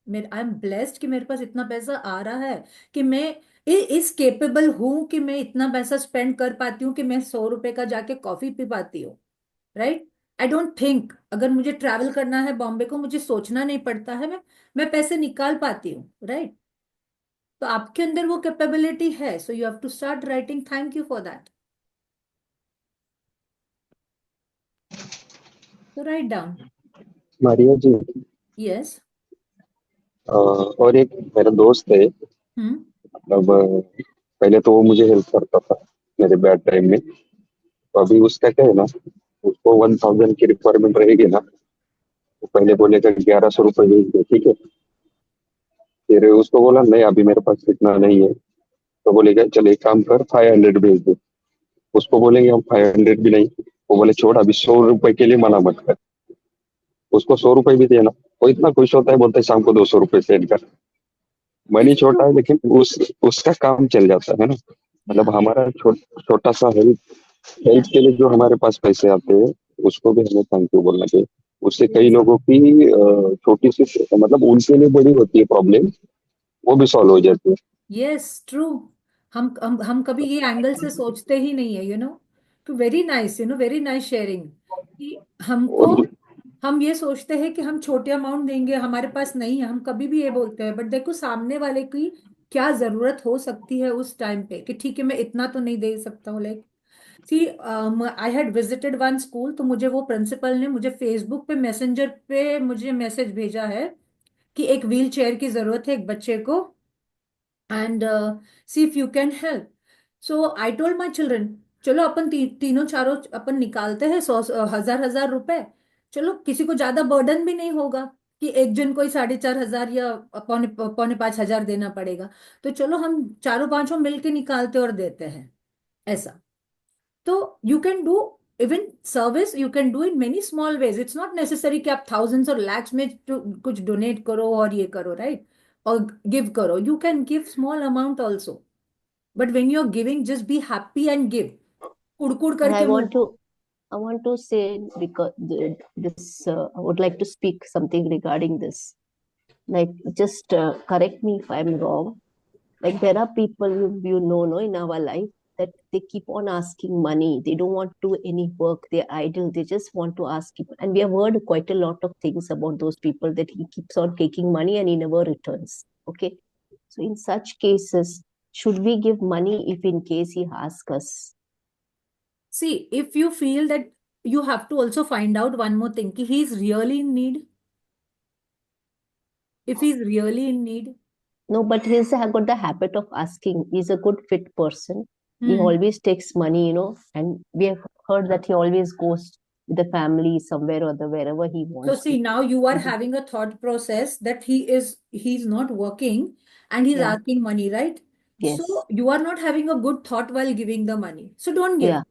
मेरे आई एम ब्लेस्ड कि मेरे पास इतना पैसा आ रहा है, कि मैं इस केपेबल हूं कि मैं इतना पैसा स्पेंड कर पाती हूँ कि मैं 100 रुपए का जाके कॉफी पी पाती हूँ, राइट। आई डोंट थिंक, अगर मुझे ट्रैवल करना है बॉम्बे को, मुझे सोचना नहीं पड़ता है, मैं पैसे निकाल पाती हूँ, राइट। तो आपके अंदर वो कैपेबिलिटी है, so you have to start writing thank you for that. So write down. Maria ji, Yes. और एक मेरा दोस्त है, Hmm. मतलब पहले तो वो मुझे हेल्प करता था मेरे बैड टाइम में। तो अभी उसका क्या है ना, उसको 1,000 की रिक्वायरमेंट रहेगी ना, तो पहले बोलेगा 1,100 रुपये भेज दे, ठीक है। फिर उसको बोला नहीं अभी मेरे पास इतना नहीं है, तो बोलेगा चल एक काम कर 500 भेज दे। उसको बोलेंगे हम 500 भी नहीं, वो बोले छोड़ अभी 100 रुपए के लिए मना मत कर। उसको 100 रुपए भी देना, वो इतना खुश होता है, बोलता है शाम को 200 रुपये सेंड कर। मनी छोटा है लेकिन उसका काम चल जाता है ना। मतलब Yeah. हमारा छोटा सा हेल्प Yeah. के लिए जो हमारे पास पैसे आते हैं उसको भी हमें थैंक यू बोलना चाहिए। उससे कई Yes. लोगों की छोटी सी मतलब उनके लिए बड़ी होती है प्रॉब्लम, वो भी सॉल्व हो जाती है। Yes true. हम कभी ये एंगल से सोचते ही नहीं है, तो very nice, very nice sharing कि हमको, और हम ये सोचते हैं कि हम छोटे अमाउंट देंगे, हमारे पास नहीं है, हम कभी भी ये बोलते हैं, बट देखो सामने वाले की क्या जरूरत हो सकती है उस टाइम पे, कि ठीक है मैं इतना तो नहीं दे सकता हूँ, like see I had visited one school, तो मुझे वो प्रिंसिपल ने मुझे फेसबुक पे मैसेंजर पे मुझे मैसेज भेजा है कि एक व्हील चेयर की जरूरत है एक बच्चे को, and see if you can help. So I told my children, चलो अपन तीनों चारों अपन निकालते हैं 100,000 1,000 रुपए, चलो किसी को ज्यादा बर्डन भी नहीं होगा कि एक जन को ही 4,500 या पौने पौने 5,000 देना पड़ेगा, तो चलो हम चारों पांचों मिलके निकालते और देते हैं, ऐसा। तो you can do even service, you can do in many small ways, it's not necessary कि आप थाउजेंड्स और लैक्स में कुछ डोनेट करो और ये करो, राइट, और गिव करो, you can give small amount also, but when you are giving just be happy and give, कुड़कुड़ And करके मत। I want to say, because this, I would like to speak something regarding this. Like, just correct me if I'm wrong. Like, there are people no, in our life that they keep on asking money. They don't want to do any work. They're idle. They just want to ask people. And we have heard quite a lot of things about those people, that he keeps on taking money and he never returns. Okay. So in such cases, should we give money if in case he asks us? See, if you feel that, you have to also find out one more thing, कि he is really in need. If he is really in need, No, but he's got the habit of asking. He's a good fit person. He hmm. always takes money, and we have heard that he always goes with the family somewhere or other, wherever he So wants see, to. now you are having a thought process that he's not working and he's Yeah. asking money, right? Yes. So you are not having a good thought while giving the money. So don't give. Yeah.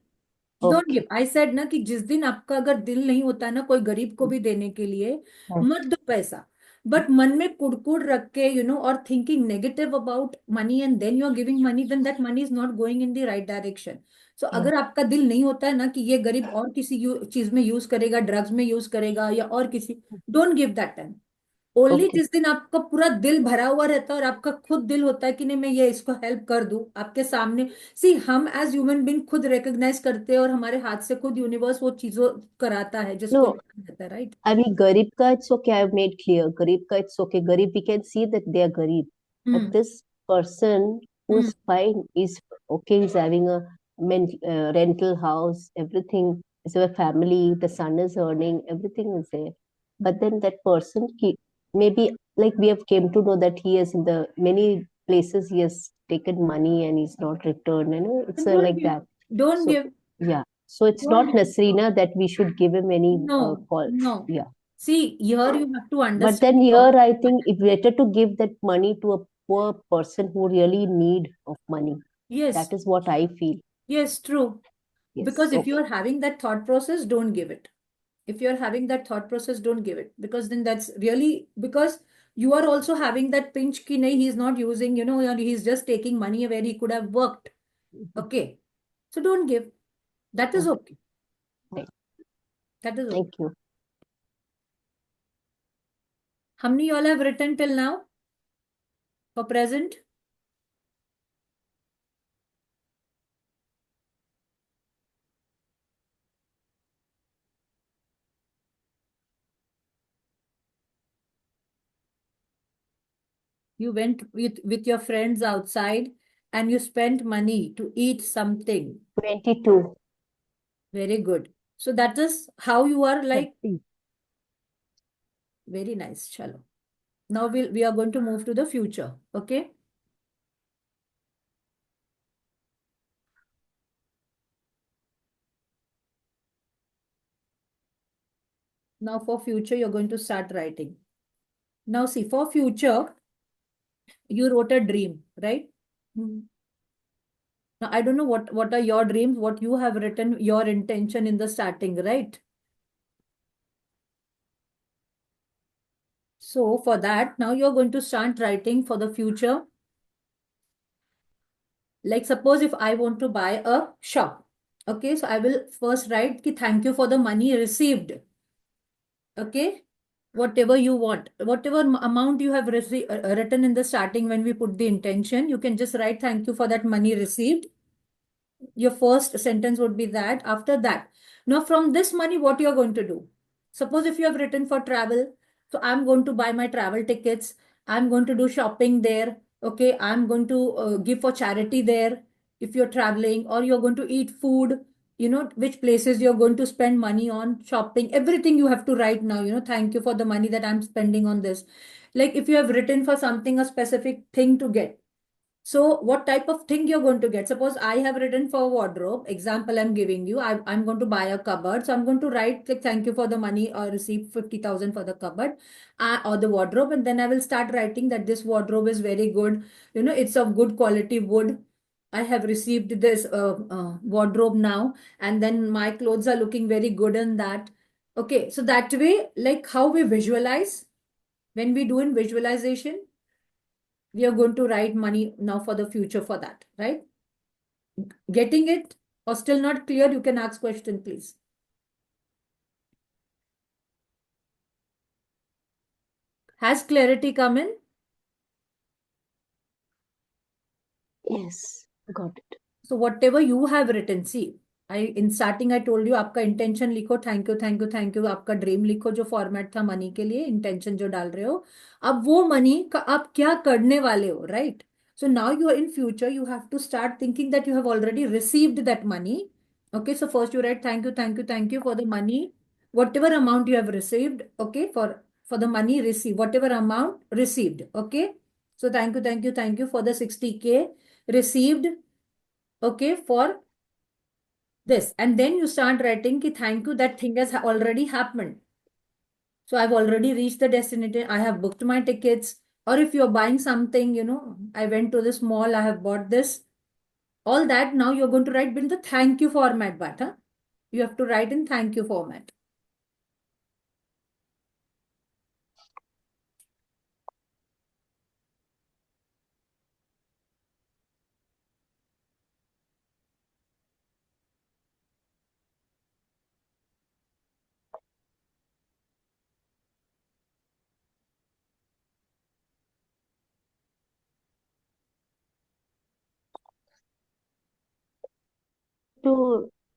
Don't give. Okay. I said ना कि जिस दिन आपका अगर दिल नहीं होता है ना कोई गरीब को भी देने के लिए, Right. मत दो पैसा, बट मन में कुड़कुड़ रख के और thinking negative about money and then you are giving money, then that money is not going in the right direction. So Yeah. अगर आपका दिल नहीं होता है ना कि ये गरीब और किसी चीज में यूज करेगा, ड्रग्स में यूज करेगा या और किसी, don't give that time. Only Okay. जिस दिन आपका पूरा दिल भरा हुआ रहता है और आपका खुद दिल होता है कि नहीं मैं ये इसको हेल्प कर दूं आपके सामने, सी हम एज ह्यूमन बीइंग खुद रिकॉग्नाइज करते हैं और हमारे हाथ से खुद यूनिवर्स वो चीजों कराता है जिसको No, रहता है, right. I mean, Garib ka, it's okay. I've made clear. Garib ka, it's okay. Garib, we can see that they are Garib. But hmm this person hmm who's fine is okay, he's having a rental house, everything is a family, the son is earning, everything is there. But then that person, maybe like we have came to know that he is in the many places, he has taken money and he's not returned. It's don't like give, that. Don't So, give, yeah. So it's don't not give, necessary na, that we should give him any no call. No. Yeah. See here you have to But then understand. here, I think it's better to give that money to a poor person who really need of money. Yes That is what I feel. Yes true, Yes. because if you Okay. are having that thought process, don't give it. If you're having that thought process, don't give it, because then that's really, because you are also having that pinch ki nahi, he's not using, and he's just taking money where he could have worked. Mhm. Okay, so don't give. That is Okay. okay. Right. That is okay. Thank you. How many y'all have written till now for present? You went with your friends outside and you spent money to eat something. 22. Very good. So that is how you are, like, 30. very nice. Chalo. Now we are going to move to the future. Okay. Now for future, you're going to start writing. Now see, for future, you wrote a dream, right? Hmm. Now I don't know what are your dreams, what you have written, your intention in the starting, right? So for that, now you're going to start writing for the future. like suppose if I want to buy a shop, okay, so I will first write ki thank you for the money received. Okay, whatever you want, whatever amount you have written in the starting when we put the intention, you can just write thank you for that money received. Your first sentence would be that. After that, now from this money, what you are going to do? Suppose if you have written for travel, so I'm going to buy my travel tickets. I'm going to do shopping there. Okay, I'm going to give for charity there. If you're traveling, or you're going to eat food, which places you're going to spend money on, shopping, everything you have to write now. Thank you for the money that I'm spending on this. Like if you have written for something, a specific thing to get, so what type of thing you're going to get? Suppose I have written for wardrobe. Example I'm giving you. I'm going to buy a cupboard. So I'm going to write like thank you for the money or receive 50,000 for the cupboard or the wardrobe. And then I will start writing that this wardrobe is very good. It's of good quality wood. I have received this wardrobe now. And then my clothes are looking very good in that. Okay. So that way, like how we visualize, when we do in visualization, we are going to write money now for the future for that, right? Getting it or still not clear? You can ask question, please. Has clarity come in? Yes, got it. So whatever you have written, see, in starting I told you आपका intention लिखो, thank you, thank you, thank you, आपका dream लिखो जो format था money के लिए, intention जो डाल रहे हो, अब वो money का आप क्या करने वाले हो, right? So now you are in future, you have to start thinking that you have already received that money. Okay, so first you write thank you, thank you, thank you for the money, whatever amount you have received. Okay, for the money received, whatever amount received. Okay, so thank you for the 60K received. Okay, for this. And then you start writing ki thank you, that thing has already happened. So I've already reached the destination. I have booked my tickets. Or if you're buying something, I went to this mall, I have bought this. All that now you're going to write in the thank you format, but you have to write in thank you format.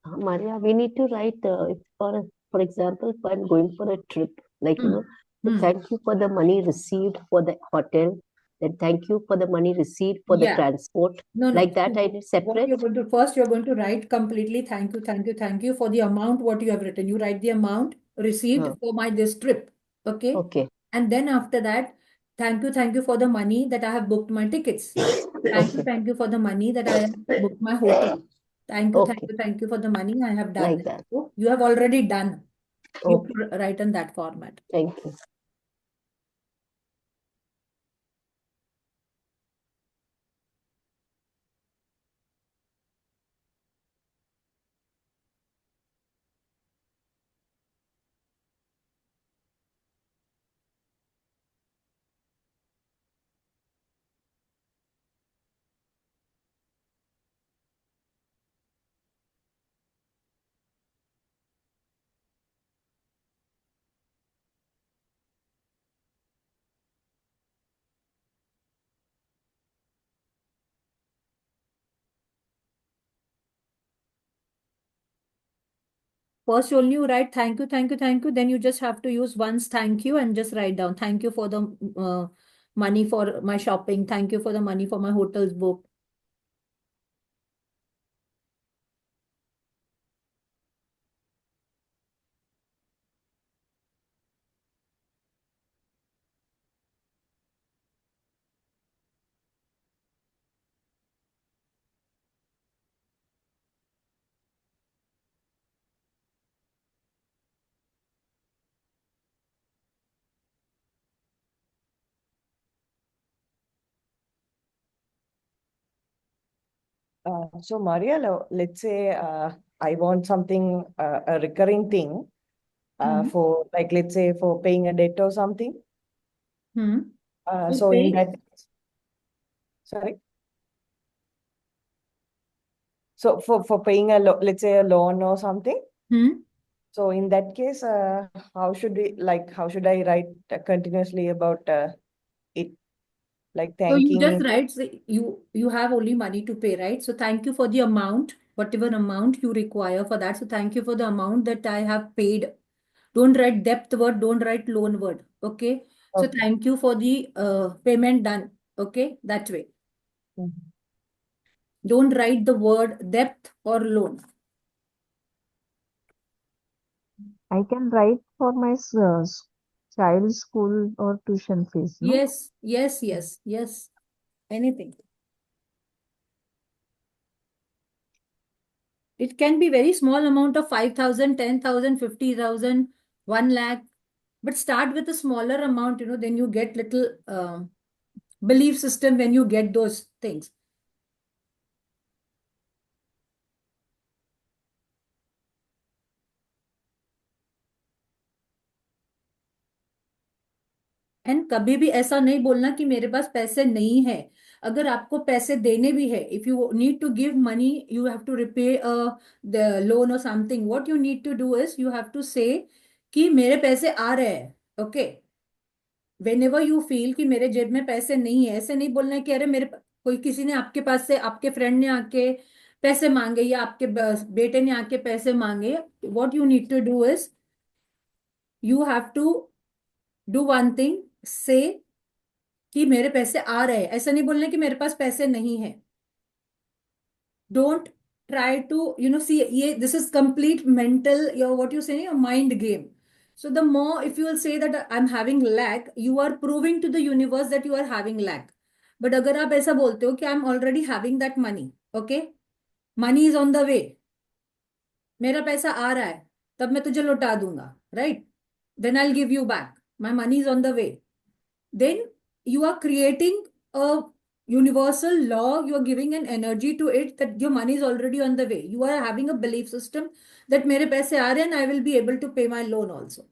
Maria, we need to write if for example, if I'm going for a trip, like thank you for the money received for the hotel, then thank you for the money received for the Yeah. transport. No. Like that, I did What separate. you're going to first, you're going to write completely thank you, thank you, thank you for the amount what you have written. You write the amount received for this trip. Okay. Okay. And then after that, thank you for the money that I have booked my tickets. Thank you for the money that I have booked my hotel. Thank you for the money I have done. Like that. So you have already done. You Okay. have to write in that format. Thank you. First, only you write thank you, thank you, thank you. Then you just have to use once thank you and just write down thank you for the money for my shopping. Thank you for the money for my hotel's book. So Maria, let's say I want something, a recurring thing for, like, let's say for paying a debt or something. So in that, sorry. So for paying a let's say a loan or something. Hmm. So in that case, how should I write continuously about it, like So you thanking just it? write, say, you have only money to pay, right? So thank you for the amount, whatever amount you require for that. So thank you for the amount that I have paid. Don't write debt word, don't write loan word. Okay. So Okay. thank you for the payment done. Okay, that way. Mhm. Don't write the word debt or loan. I can write for my child's school or tuition fees, no? Yes, yes, yes, yes. Anything. It can be very small amount of 5,000, 10,000, 50,000, 1 lakh. But start with a smaller amount, then you get little belief system when you get those things. And कभी भी ऐसा नहीं बोलना कि मेरे पास पैसे नहीं है. अगर आपको पैसे देने भी है, if you need to give money, you have to repay the loan or something, what you need to do is you have to say कि मेरे पैसे आ रहे हैं. Okay. Whenever you feel कि मेरे जेब में पैसे नहीं है, ऐसे नहीं बोलना है कि अरे कोई किसी ने आपके पास से, आपके फ्रेंड ने आके पैसे मांगे या आपके बेटे ने आके पैसे मांगे. What you need to do is you have to do one thing, say कि मेरे पैसे आ रहे हैं. ऐसा नहीं बोलना कि मेरे पास पैसे नहीं है. डोंट try to see ये this is complete mental, your what you say, your mind game. So the more, if you will say that I'm having lack, you are proving to the universe that you are having lack. But अगर आप ऐसा बोलते हो कि I'm already having that money, okay, money is on the way, मेरा पैसा आ रहा है, तब मैं तुझे लौटा दूंगा, right? Then I'll give you back, my money is on the way. Then you are creating a universal law, you are giving an energy to it that your money is already on the way. You are having a belief system that mere paise aa rahe and I will be able to pay my loan also.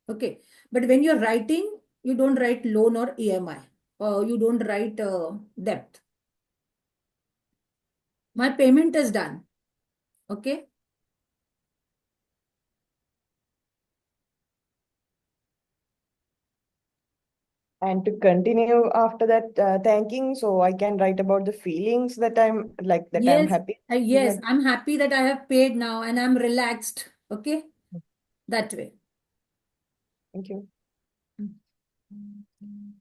Okay. But when you're writing, you don't write loan or EMI, or you don't write debt. My payment is done. Okay. And to continue after that thanking, so I can write about the feelings that I'm Yes. happy. Yes, I'm happy that I have paid now and I'm relaxed. Okay. That way. Thank you.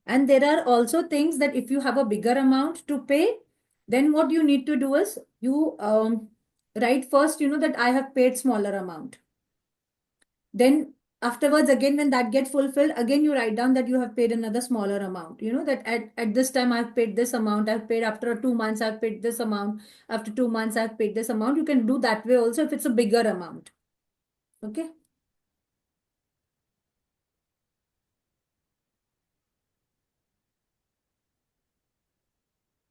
And there are also things that if you have a bigger amount to pay, then what you need to do is you write first, that I have paid smaller amount. Then afterwards, again, when that gets fulfilled, again, you write down that you have paid another smaller amount. That at this time I've paid this amount, I've paid after 2 months, I've paid this amount, after 2 months, I've paid this amount. You can do that way also if it's a bigger amount. Okay.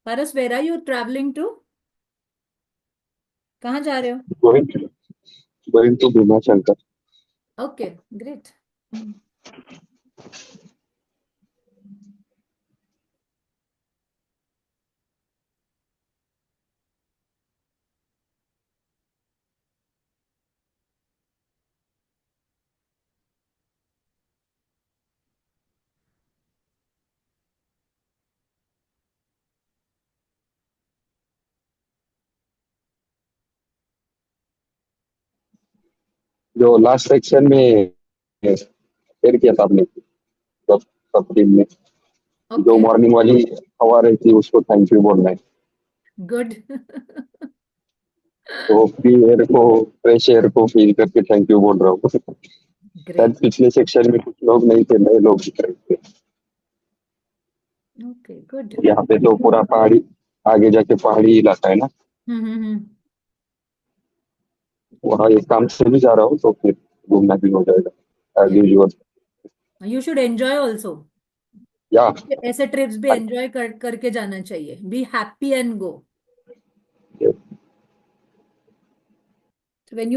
Paras, where are you traveling to? कहाँ जा रहे हो? going going to Bhima Shankar. Okay, great. जो last section में share किया था आपने सब सब टीम में, जो Okay, मॉर्निंग वाली हवा रही थी उसको थैंक यू बोलना है. good. तो फ्री एयर को, फ्रेश एयर को फील करके थैंक यू बोल रहा हूँ. शायद Great. पिछले सेक्शन में कुछ लोग नहीं थे, नए लोग दिख रहे थे. Okay, good. यहाँ पे तो पूरा पहाड़ी, आगे जाके पहाड़ी इलाका है ना, Mm-hmm. वहाँ एक काम से भी जा रहा हूँ तो फिर घूमना भी हो जाएगा as usual. You should enjoy also. या ऐसे ट्रिप्स भी एंजॉय करके जाना चाहिए. Be happy and go. So when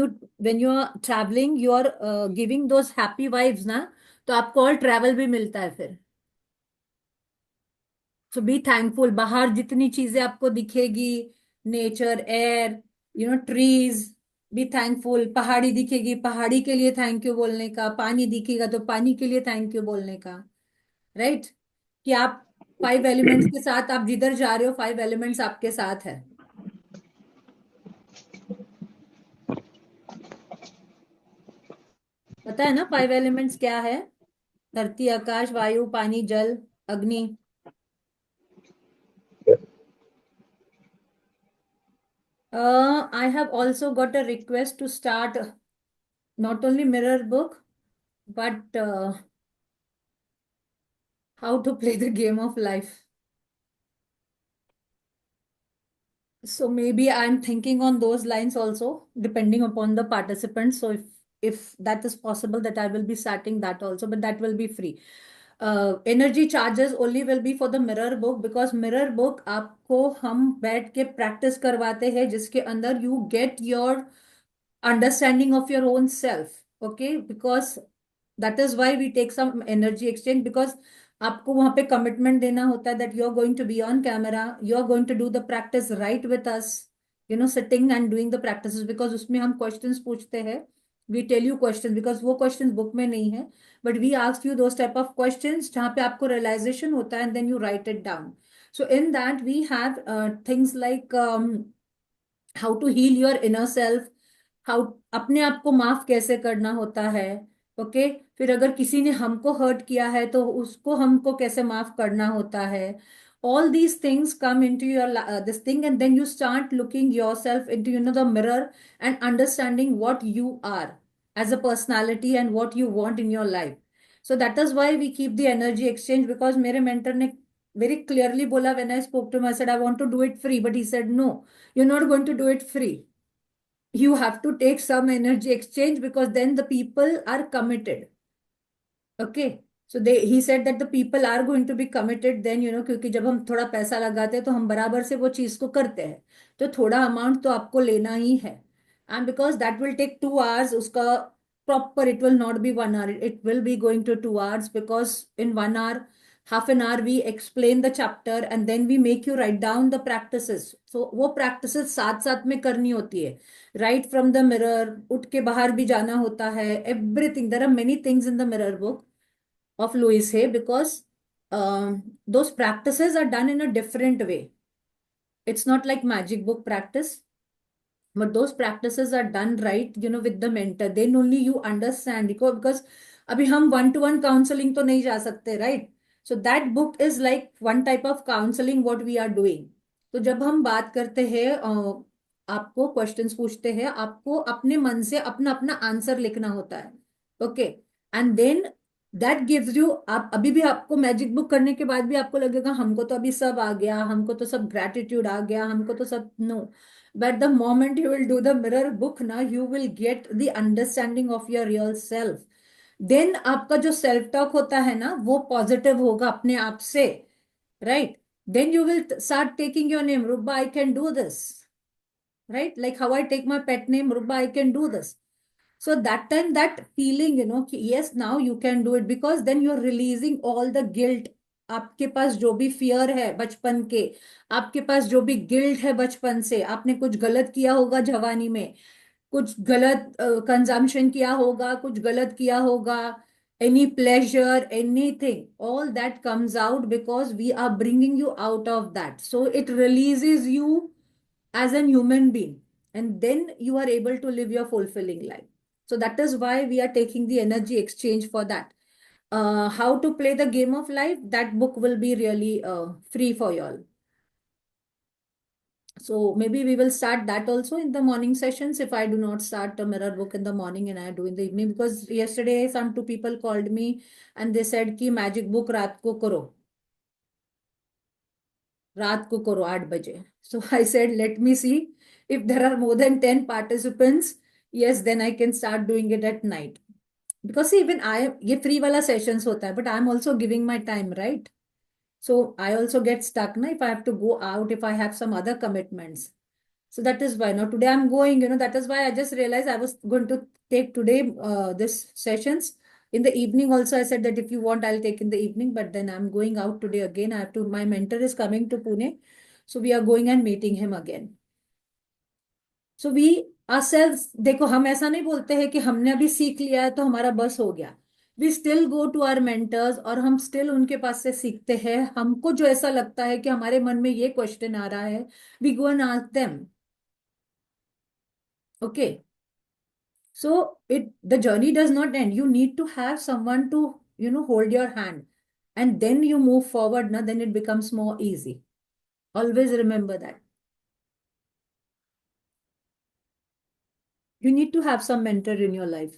you are traveling, you are giving those happy vibes ना, तो आपको और ट्रैवल भी मिलता है फिर. So be thankful. बाहर जितनी चीजें आपको दिखेगी, nature, air, trees, be thankful, पहाड़ी दिखेगी पहाड़ी के लिए थैंक यू बोलने का, पानी दिखेगा तो पानी के लिए थैंक यू बोलने का, राइट? कि आप 5 एलिमेंट्स के साथ आप जिधर जा रहे हो 5 एलिमेंट्स आपके साथ है। पता है ना 5 एलिमेंट्स क्या है? धरती, आकाश, वायु, पानी, जल, अग्नि। I have also got a request to start not only mirror book, but how to play the game of life. So maybe I'm thinking on those lines also, depending upon the participants. So if that is possible, that I will be starting that also, but that will be free. Energy charges only will be for the mirror book, because mirror book आपको हम बैठ के practice करवाते हैं, जिसके अंदर you get your understanding of your own self. Okay, because that is why we take some energy exchange, because आपको वहां पे कमिटमेंट देना होता है that you are going to be on camera, you are going to do the practice right with us, sitting and doing the practices, because उसमें हम questions पूछते हैं, we tell you questions, because वो questions book में नहीं है, but we ask you those type of questions जहाँ पे आपको realization होता है, and then you write it down. So in that we have things like how to heal your inner self, how अपने आप को माफ कैसे करना होता है, ओके? फिर अगर किसी ने हमको हर्ट किया है तो उसको हमको कैसे माफ करना होता है। All these things come into your this thing, and then you start looking yourself into the mirror and understanding what you are as a personality and what you want in your life. So that is why we keep the energy exchange, because मेरे mentor ने very clearly bola, when I spoke to him, I said I want to do it free, but he said no, you're not going to do it free, you have to take some energy exchange, because then the people are committed. Okay, so he said that the people are going to be committed, then क्योंकि जब हम थोड़ा पैसा लगाते हैं तो हम बराबर से वो चीज को करते हैं, तो थोड़ा अमाउंट तो आपको लेना ही है, and because that will take 2 hours, उसका proper, it will not be 1 hour, it will be going to 2 hours, because in 1 hour, half an hour we explain the chapter and then we make you write down the practices. So वो practices साथ साथ में करनी होती है, right from the mirror, उठ के बाहर भी जाना होता है, everything. There are many things in the mirror book of Louis Hay, because those practices are done in a different way. It's not like magic book practice, but those practices are done right, with the mentor. Then only you understand, because अभी हम 1-to-1 counseling तो नहीं जा सकते, right? So that book is like one type of counseling what we are doing. तो जब हम बात करते हैं, आपको क्वेश्चंस पूछते हैं, आपको अपने मन से अपना अपना आंसर लिखना होता है, okay? And then that gives you, आप अभी भी, आपको मैजिक बुक करने के बाद भी आपको लगेगा हमको तो अभी सब आ गया, हमको तो सब ग्रेटिट्यूड आ गया, हमको तो सब, no, but the moment you will do the mirror book now, you will get the understanding of your real self. Then आपका जो सेल्फ टॉक होता है ना, वो पॉजिटिव होगा अपने आप से, right? Then you will start taking your name, Ruba, I can do this, right? Like how I take my pet name, Ruba, I can do this. So that time, that feeling, yes, now you can do it, because then you're releasing all the guilt. आपके पास जो भी fear है बचपन के, आपके पास जो भी guilt है बचपन से, आपने कुछ गलत किया होगा जवानी में, कुछ गलत कंजम्पशन किया होगा, कुछ गलत किया होगा, any pleasure, anything, all that comes out, because we are bringing you out of that. So it releases you as a human being, and then you are able to live your fulfilling life. So that is why we are taking the energy exchange for that. How to play the game of life, that book will be really free for you all. So maybe we will start that also in the morning sessions, if I do not start the mirror book in the morning and I do in the evening, because yesterday some 2 people called me and they said कि magic book रात को करो, रात को करो 8 बजे. So I said, let me see if there are more than 10 participants. Yes, then I can start doing it at night. Because see, even ये free वाला sessions होता है, but I'm also giving my time, right? So I also get stuck na, if I have to go out, if I have some other commitments. So that is why now today I'm going, that is why I just realized I was going to take today this sessions. In the evening also, I said that if you want, I'll take in the evening, but then I'm going out today again. I have to, my mentor is coming to Pune. So we are going and meeting him again. So we ourselves, देखो हम ऐसा नहीं बोलते हैं कि हमने अभी सीख लिया है तो हमारा बस हो गया। We still go to our mentors और हम स्टिल उनके पास से सीखते हैं। हमको जो ऐसा लगता है कि हमारे मन में ये क्वेश्चन आ रहा है, we go and ask them. Okay, so the journey does not end. You need to have someone to, hold your hand, and then you move forward. Now then it becomes more easy. Always remember that you need to have some mentor in your life.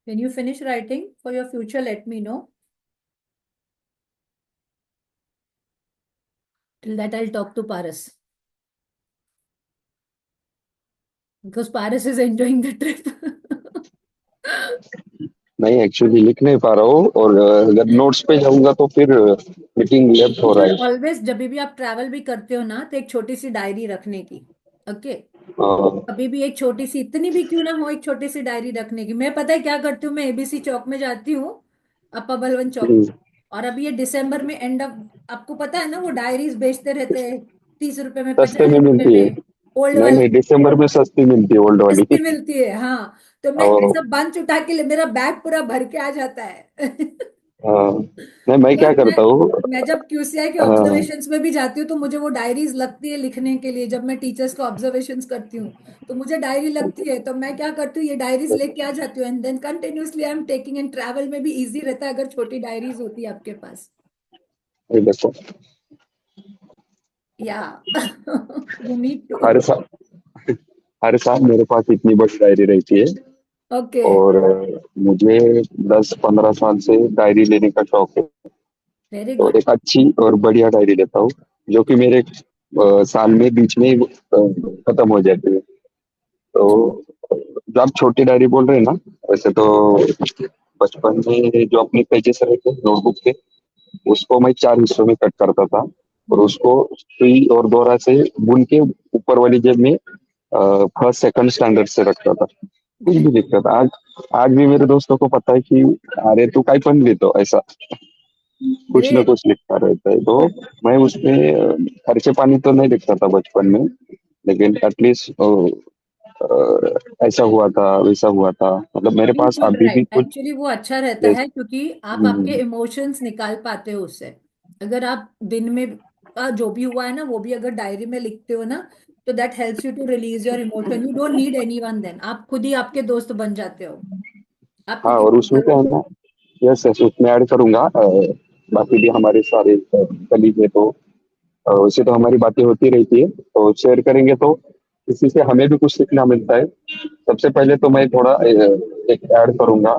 When you finish writing for your future, let me know. Till that, I'll talk to Paras, because Paras is enjoying the trip. नहीं, actually लिख नहीं पा रहा हूँ, और अगर notes पे जाऊंगा तो फिर लिखिंग लेफ्ट हो रहा है। ऑलवेज जब भी आप ट्रैवल भी करते हो ना, तो एक छोटी सी डायरी रखने की। ओके, हाँ, अभी भी एक छोटी सी, इतनी भी क्यों ना हो, एक छोटी सी डायरी रखने की। मैं पता है क्या करती हूँ, मैं एबीसी चौक में जाती हूँ, अप्पा बलवन चौक। हम्म, और अभी ये दिसंबर में एंड ऑफ, आपको पता है ना वो डायरीज बेचते रहते हैं 30 रुपए में, सस्ते 50 में रुपए मिलती है। में, ओल्ड नहीं वाली। नहीं, दिसंबर में सस्ती मिलती है ओल्ड वाली। सस्ती मिलती है, हाँ। तो मैं और ऐसा बंच उठा के मेरा बैग पूरा भर के आ जाता है। हाँ, नहीं मैं क्या प्लस करता हूँ। मैं जब क्यूसीआई के हाँ, ऑब्जर्वेशंस में भी जाती हूँ तो मुझे वो डायरीज लगती है लिखने के लिए। जब मैं टीचर्स का ऑब्जर्वेशंस करती हूँ तो मुझे डायरी लगती है, तो मैं क्या करती हूँ, ये डायरीज लेके आ जाती हूँ, and then continuously I am taking. And travel में भी इजी रहता है अगर छोटी डायरीज होती है आपके पास। ये देखो, या यू नीड टू। हर साल हर साल मेरे पास इतनी बड़ी डायरी रहती है। ओके, और मुझे 10-15 साल से डायरी लेने का शौक है। वेरी तो गुड। एक अच्छी और बढ़िया डायरी लेता हूँ, जो कि मेरे साल में बीच में ही खत्म हो जाती है। तो जो आप छोटी डायरी बोल रहे हैं ना, वैसे तो बचपन में जो अपने पेजेस रहते हैं नोटबुक के, उसको मैं 4 हिस्सों में कट करता था, और उसको सुई और दोरा से बुन के ऊपर वाली जेब में फर्स्ट सेकंड स्टैंडर्ड से रखता था। कुछ भी लिखता था। आज आज भी मेरे दोस्तों को पता है कि अरे तू काय पढ़ ली, तो ऐसा कुछ ना ग्रेट। कुछ लिखता रहता है। तो मैं उसमें खर्चे पानी तो नहीं लिखता था बचपन में, लेकिन एटलीस्ट ऐसा हुआ था, वैसा हुआ था, मतलब मेरे पास बिल्कुल अभी भी राइट, कुछ एक्चुअली वो अच्छा रहता जैसे। है क्योंकि आप आपके हम्म, इमोशंस निकाल पाते हो उससे। अगर आप दिन में का जो भी हुआ है ना वो भी अगर डायरी में लिखते हो ना, तो that helps you to release your emotion. You don't need anyone, then आप खुद ही आपके दोस्त बन जाते हो। आपको हाँ, और किसी की उसमें क्या है जरूरत ना, यस यस, उसमें ऐड करूंगा। बाकी भी हमारे सारे कलीग है, तो वैसे तो हमारी बातें होती रहती है, तो शेयर करेंगे तो इसी से हमें भी कुछ सीखना मिलता है। सबसे पहले तो मैं थोड़ा एक ऐड करूंगा।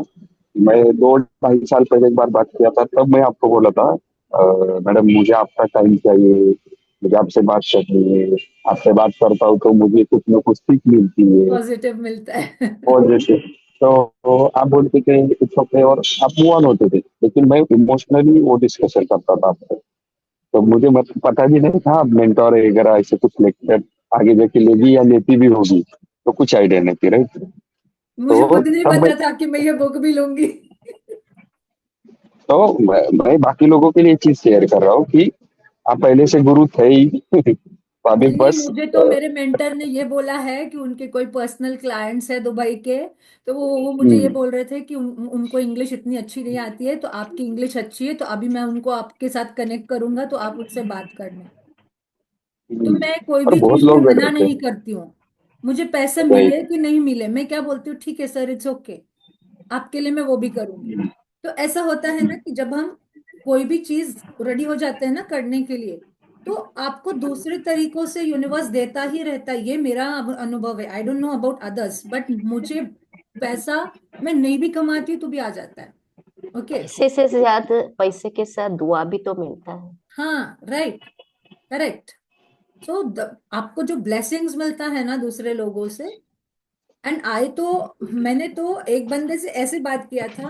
मैं 2-2.5 साल पहले एक बार बात किया था, तब मैं आपको बोला था मैडम मुझे आपका टाइम चाहिए, मुझे आपसे बात करनी है। आपसे बात करता हूँ तो मुझे कुछ ना कुछ सीख मिलती है। पॉजिटिव मिलता है। और जैसे तो आप बोलते थे इट्स ओके, और आप मूव ऑन होते थे, लेकिन मैं इमोशनली वो डिस्कशन करता था आपसे। तो मुझे पता भी नहीं था मेंटोर वगैरह ऐसे कुछ लेक्चर आगे जाके लेगी या लेती भी होगी, तो कुछ आइडिया नहीं थी, राइट। मुझे तो खुद नहीं तब मैं पता था कि मैं ये बुक भी लूंगी। तो मैं बाकी लोगों के लिए चीज शेयर कर रहा हूँ कि आप पहले से गुरु थे ही। तो अभी नहीं नहीं, बस मुझे तो मेरे मेंटर ने ये बोला है कि उनके कोई पर्सनल क्लाइंट्स है दुबई के, तो वो मुझे ये हम्म, बोल रहे थे कि उनको इंग्लिश इतनी अच्छी नहीं आती है, तो आपकी इंग्लिश अच्छी है, तो अभी मैं उनको आपके साथ कनेक्ट करूंगा, तो आप उनसे बात करना। तो हम्म, मैं कोई और भी बहुत चीज में लोग मना रहते नहीं हैं, करती हूँ। मुझे पैसे राइट। मिले कि नहीं मिले, मैं क्या बोलती हूँ, ठीक है सर, इट्स ओके, आपके लिए मैं वो भी करूंगी। तो ऐसा होता है ना कि जब हम कोई भी चीज रेडी हो जाते हैं ना करने के लिए, तो आपको दूसरे तरीकों से यूनिवर्स देता ही रहता है। ये मेरा अनुभव है। I don't know about others, but मुझे पैसा मैं नहीं भी कमाती हूँ तो भी आ जाता है। ओके, पैसे से ज्यादा पैसे के साथ दुआ भी तो मिलता है। हाँ, राइट, करेक्ट। सो आपको जो ब्लेसिंग्स मिलता है ना दूसरे लोगों से, एंड मैंने तो एक बंदे से ऐसे बात किया था,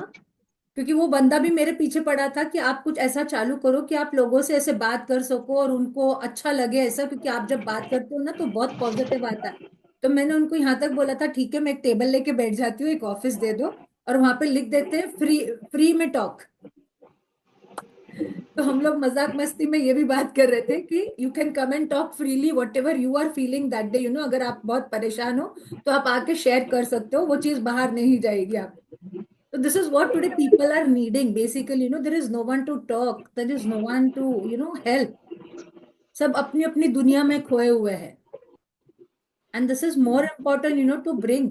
क्योंकि वो बंदा भी मेरे पीछे पड़ा था कि आप कुछ ऐसा चालू करो कि आप लोगों से ऐसे बात कर सको और उनको अच्छा लगे ऐसा, क्योंकि आप जब बात करते हो ना तो बहुत पॉजिटिव आता है। तो मैंने उनको यहाँ तक बोला था, ठीक है मैं एक टेबल लेके बैठ जाती हूँ, एक ऑफिस दे दो और वहां पे लिख देते हैं फ्री, फ्री में टॉक। तो हम लोग मजाक मस्ती में ये भी बात कर रहे थे कि you can come and talk freely whatever you are feeling that day, अगर आप बहुत परेशान हो तो आप आके शेयर कर सकते हो, वो चीज बाहर नहीं जाएगी आप। So this is what today people are needing. Basically, there is no one to talk. There is no one to, help. सब अपनी अपनी दुनिया में खोए हुए हैं. And this is more important, to bring.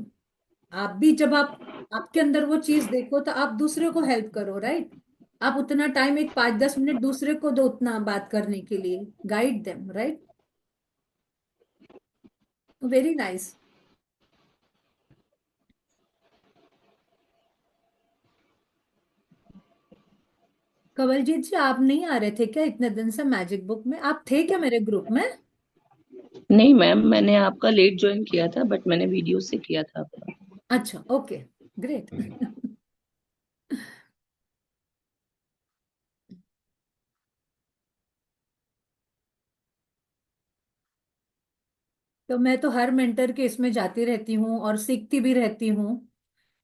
आप भी जब आपके अंदर वो चीज देखो तो आप दूसरे को हेल्प करो, राइट? आप उतना टाइम, एक 5-10 मिनट दूसरे को दो उतना बात करने के लिए, guide them, right? Very nice. Kawaljeet ji, आप नहीं आ रहे थे क्या इतने दिन से मैजिक बुक में? आप थे क्या मेरे ग्रुप में? नहीं मैम, मैंने आपका लेट ज्वाइन किया था, बट मैंने वीडियो से किया था आपका। अच्छा, ओके, ग्रेट. तो मैं तो हर मेंटर के इसमें जाती रहती हूँ और सीखती भी रहती हूँ,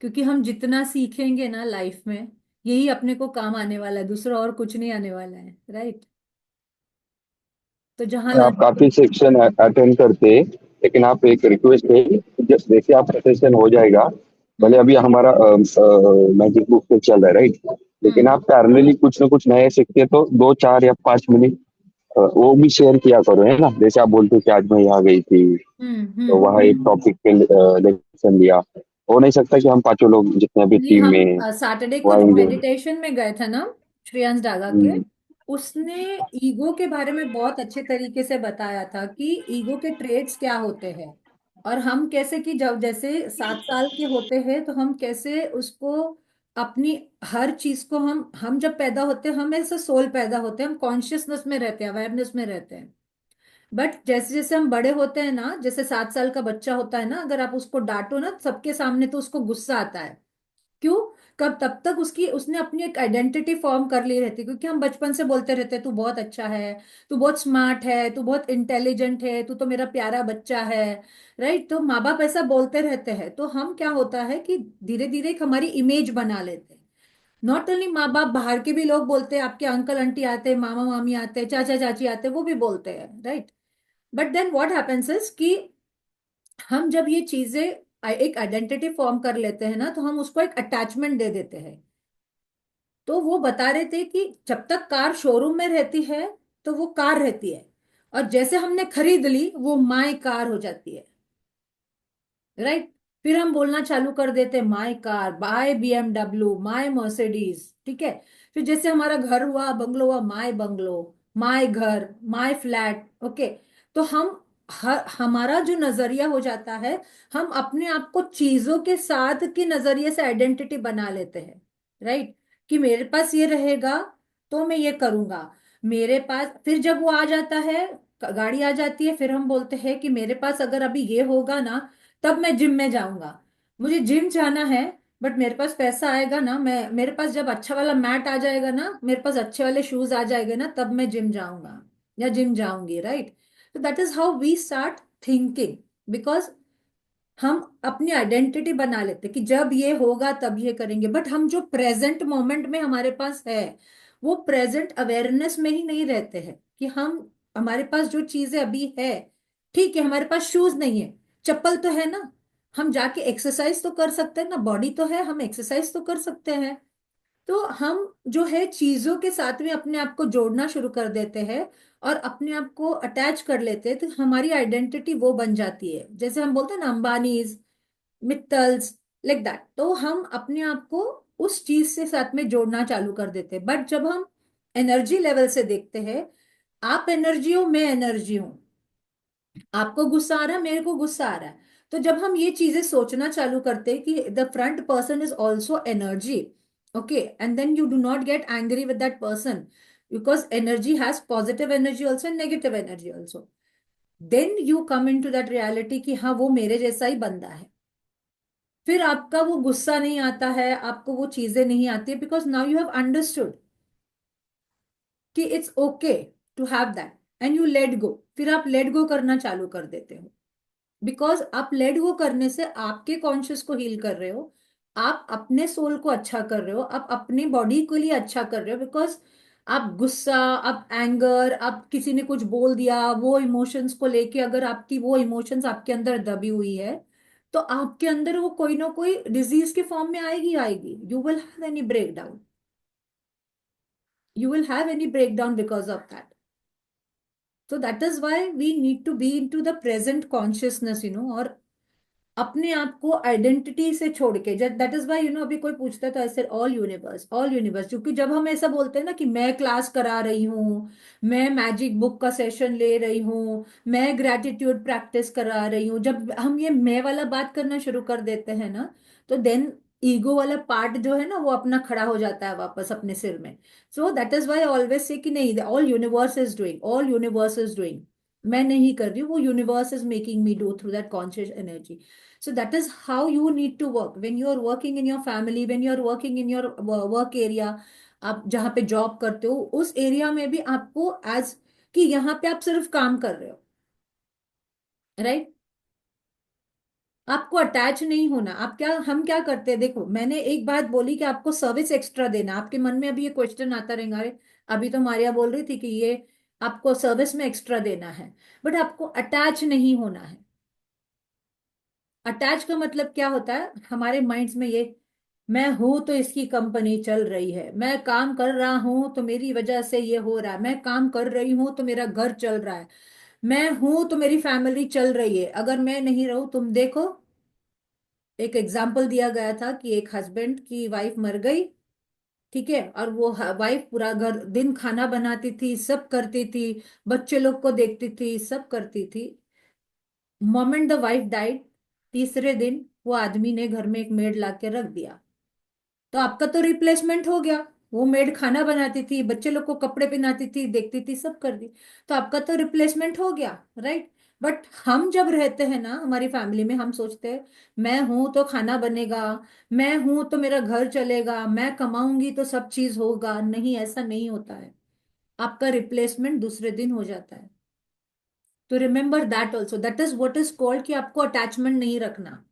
क्योंकि हम जितना सीखेंगे ना लाइफ में, यही अपने को काम आने वाला है, दूसरा और कुछ नहीं आने वाला है, राइट? तो जहाँ आप लर्निंग. काफी सेक्शन अटेंड करते हैं, लेकिन आप एक रिक्वेस्ट है कि जैसे आपका सेशन हो जाएगा, भले हम्म. अभी हमारा मैजिक बुक पे चल रहा है राइट, लेकिन हम्म. आप पैरेलली कुछ ना कुछ नए सीखते हैं तो 2, 4 या 5 मिनट वो भी शेयर किया करो, है ना? जैसे आप बोलते हो कि आज मैं यहाँ गई थी हम्म. तो वहाँ एक टॉपिक पे लेसन लिया, हो नहीं सकता कि हम पांचों लोग जितने भी नहीं, टीम हम में सैटरडे वो को जो आएंगे। मेडिटेशन में गए थे ना, श्रेयांश डागा के, हम्म, उसने ईगो के बारे में बहुत अच्छे तरीके से बताया था कि ईगो के ट्रेड्स क्या होते हैं, और हम कैसे, कि जब जैसे 7 साल के होते हैं तो हम कैसे उसको अपनी हर चीज को, हम जब पैदा होते हैं हम ऐसे सोल पैदा होते हैं, हम कॉन्शियसनेस में रहते हैं, अवेयरनेस में रहते हैं। बट जैसे जैसे हम बड़े होते हैं ना, जैसे 7 साल का बच्चा होता है ना, अगर आप उसको डांटो ना सबके सामने तो उसको गुस्सा आता है। क्यों? कब? तब तक उसने अपनी एक आइडेंटिटी फॉर्म कर ली रहती है, क्योंकि हम बचपन से बोलते रहते हैं तू बहुत अच्छा है, तू बहुत स्मार्ट है, तू बहुत इंटेलिजेंट है, तू तो मेरा प्यारा बच्चा है, राइट? तो माँ बाप ऐसा बोलते रहते हैं, तो हम क्या होता है कि धीरे धीरे एक हमारी इमेज बना लेते हैं। नॉट ओनली माँ बाप, बाहर के भी लोग बोलते हैं, आपके अंकल आंटी आते हैं, मामा मामी आते हैं, चाचा चाची आते हैं, वो भी बोलते हैं, right? But then what happens is कि हम जब ये चीजें एक आइडेंटिटी फॉर्म कर लेते हैं ना, तो हम उसको एक अटैचमेंट दे देते हैं। तो वो बता रहे थे कि जब तक कार शोरूम में रहती है तो वो कार रहती है, और जैसे हमने खरीद ली वो माई कार हो जाती है, राइट? फिर हम बोलना चालू कर देते my car, buy BMW, my Mercedes, ठीक है? फिर जैसे हमारा घर हुआ, बंगलो हुआ, माई बंगलो, माई घर, माई फ्लैट, ओके? तो हमारा जो नजरिया हो जाता है, हम अपने आप को चीजों के साथ के नजरिए से आइडेंटिटी बना लेते हैं, राइट? कि मेरे पास ये रहेगा तो मैं ये करूंगा, मेरे पास, फिर जब वो आ जाता है, गाड़ी आ जाती है, फिर हम बोलते हैं कि मेरे पास अगर अभी ये होगा ना तब मैं जिम में जाऊंगा, मुझे जिम जाना है, बट मेरे पास पैसा आएगा ना, मेरे पास जब अच्छा वाला मैट आ जाएगा ना, मेरे पास अच्छे वाले शूज आ जाएंगे ना, तब मैं जिम जाऊंगा या जिम जाऊंगी, राइट? तो that is how we start thinking, because हम अपनी आइडेंटिटी बना लेते कि जब ये होगा तब ये करेंगे, बट हम जो प्रेजेंट मोमेंट में हमारे पास है, वो प्रेजेंट अवेयरनेस में ही नहीं रहते हैं कि हम, हमारे पास जो चीजें अभी है, ठीक है हमारे पास शूज नहीं है, चप्पल तो है ना, हम जाके एक्सरसाइज तो कर सकते हैं ना, बॉडी तो है, हम एक्सरसाइज तो कर सकते हैं। तो हम जो है चीजों के साथ में अपने आप को जोड़ना शुरू कर देते हैं और अपने आप को अटैच कर लेते हैं, तो हमारी आइडेंटिटी वो बन जाती है, जैसे हम बोलते हैं ना अंबानीज, मित्तल्स, लाइक दैट। तो हम अपने आप को उस चीज से साथ में जोड़ना चालू कर देते हैं। बट जब हम एनर्जी लेवल से देखते हैं, आप एनर्जी हो, मैं एनर्जी हूं, आपको गुस्सा आ रहा है, मेरे को गुस्सा आ रहा है, तो जब हम ये चीजें सोचना चालू करते हैं कि the front person is also energy, okay, and then you do not get angry with that person, because energy has positive energy also and negative energy also, then you come in to that reality कि हाँ वो मेरे जैसा ही बंदा है, फिर आपका वो गुस्सा नहीं आता है, आपको वो चीजें नहीं आती है, because now you have understood कि it's okay to have that and you let go. फिर आप लेट गो करना चालू कर देते हो, बिकॉज आप लेट गो करने से आपके कॉन्शियस को हील कर रहे हो, आप अपने सोल को अच्छा कर रहे हो, आप अपनी बॉडी के लिए अच्छा कर रहे हो। बिकॉज आप गुस्सा, आप एंगर, आप किसी ने कुछ बोल दिया, वो इमोशंस को लेके अगर आपकी वो इमोशंस आपके अंदर दबी हुई है, तो आपके अंदर वो कोई ना कोई डिजीज के फॉर्म में आएगी आएगी। You will have any break down, you will have any breakdown because of that. So that is why we need to be into the present consciousness, और अपने आप को आइडेंटिटी से छोड़ के, दैट इज वाई अभी कोई पूछता है तो ऐसे ऑल यूनिवर्स, ऑल यूनिवर्स। क्योंकि जब हम ऐसा बोलते हैं ना कि मैं क्लास करा रही हूँ, मैं मैजिक बुक का सेशन ले रही हूँ, मैं ग्रेटिट्यूड प्रैक्टिस करा रही हूँ, जब हम ये मैं वाला बात करना शुरू कर देते हैं ना, तो देन ईगो वाला पार्ट जो है ना वो अपना खड़ा हो जाता है वापस अपने सिर में। सो that is why always say कि नहीं, all universe is doing, all universe is doing, मैं नहीं कर रही हूँ, वो universe is making me do through that conscious energy. So that is how you need to work when you are working in your family, when you are working in your work area। आप जहाँ पे job करते हो उस area में भी आपको as कि यहाँ पे आप सिर्फ काम कर रहे हो, राइट। आपको अटैच नहीं होना। आप क्या, हम क्या करते हैं, देखो मैंने एक बात बोली कि आपको सर्विस एक्स्ट्रा देना। आपके मन में अभी ये क्वेश्चन आता रहेगा, अरे अभी तो मारिया बोल रही थी कि ये आपको सर्विस में एक्स्ट्रा देना है, बट आपको अटैच नहीं होना है। अटैच का मतलब क्या होता है हमारे माइंड्स में, ये मैं हूं तो इसकी कंपनी चल रही है, मैं काम कर रहा हूं तो मेरी वजह से ये हो रहा है, मैं काम कर रही हूं तो मेरा घर चल रहा है, मैं हूं तो मेरी फैमिली चल रही है। अगर मैं नहीं रहूं, तुम देखो एक एग्जाम्पल दिया गया था कि एक हस्बैंड की वाइफ मर गई, ठीक है, और वो वाइफ पूरा घर दिन खाना बनाती थी, सब करती थी, बच्चे लोग को देखती थी, सब करती थी। मोमेंट द वाइफ डाइड, तीसरे दिन वो आदमी ने घर में एक मेड ला के रख दिया, तो आपका तो रिप्लेसमेंट हो गया। वो मेड खाना बनाती थी, बच्चे लोग को कपड़े पहनाती थी, देखती थी, सब कर दी, तो आपका तो रिप्लेसमेंट हो गया, राइट। बट हम जब रहते हैं ना हमारी फैमिली में, हम सोचते हैं मैं हूं तो खाना बनेगा, मैं हूं तो मेरा घर चलेगा, मैं कमाऊंगी तो सब चीज होगा। नहीं, ऐसा नहीं होता है, आपका रिप्लेसमेंट दूसरे दिन हो जाता है। तो remember that also, that is what is called कि आपको अटैचमेंट नहीं रखना,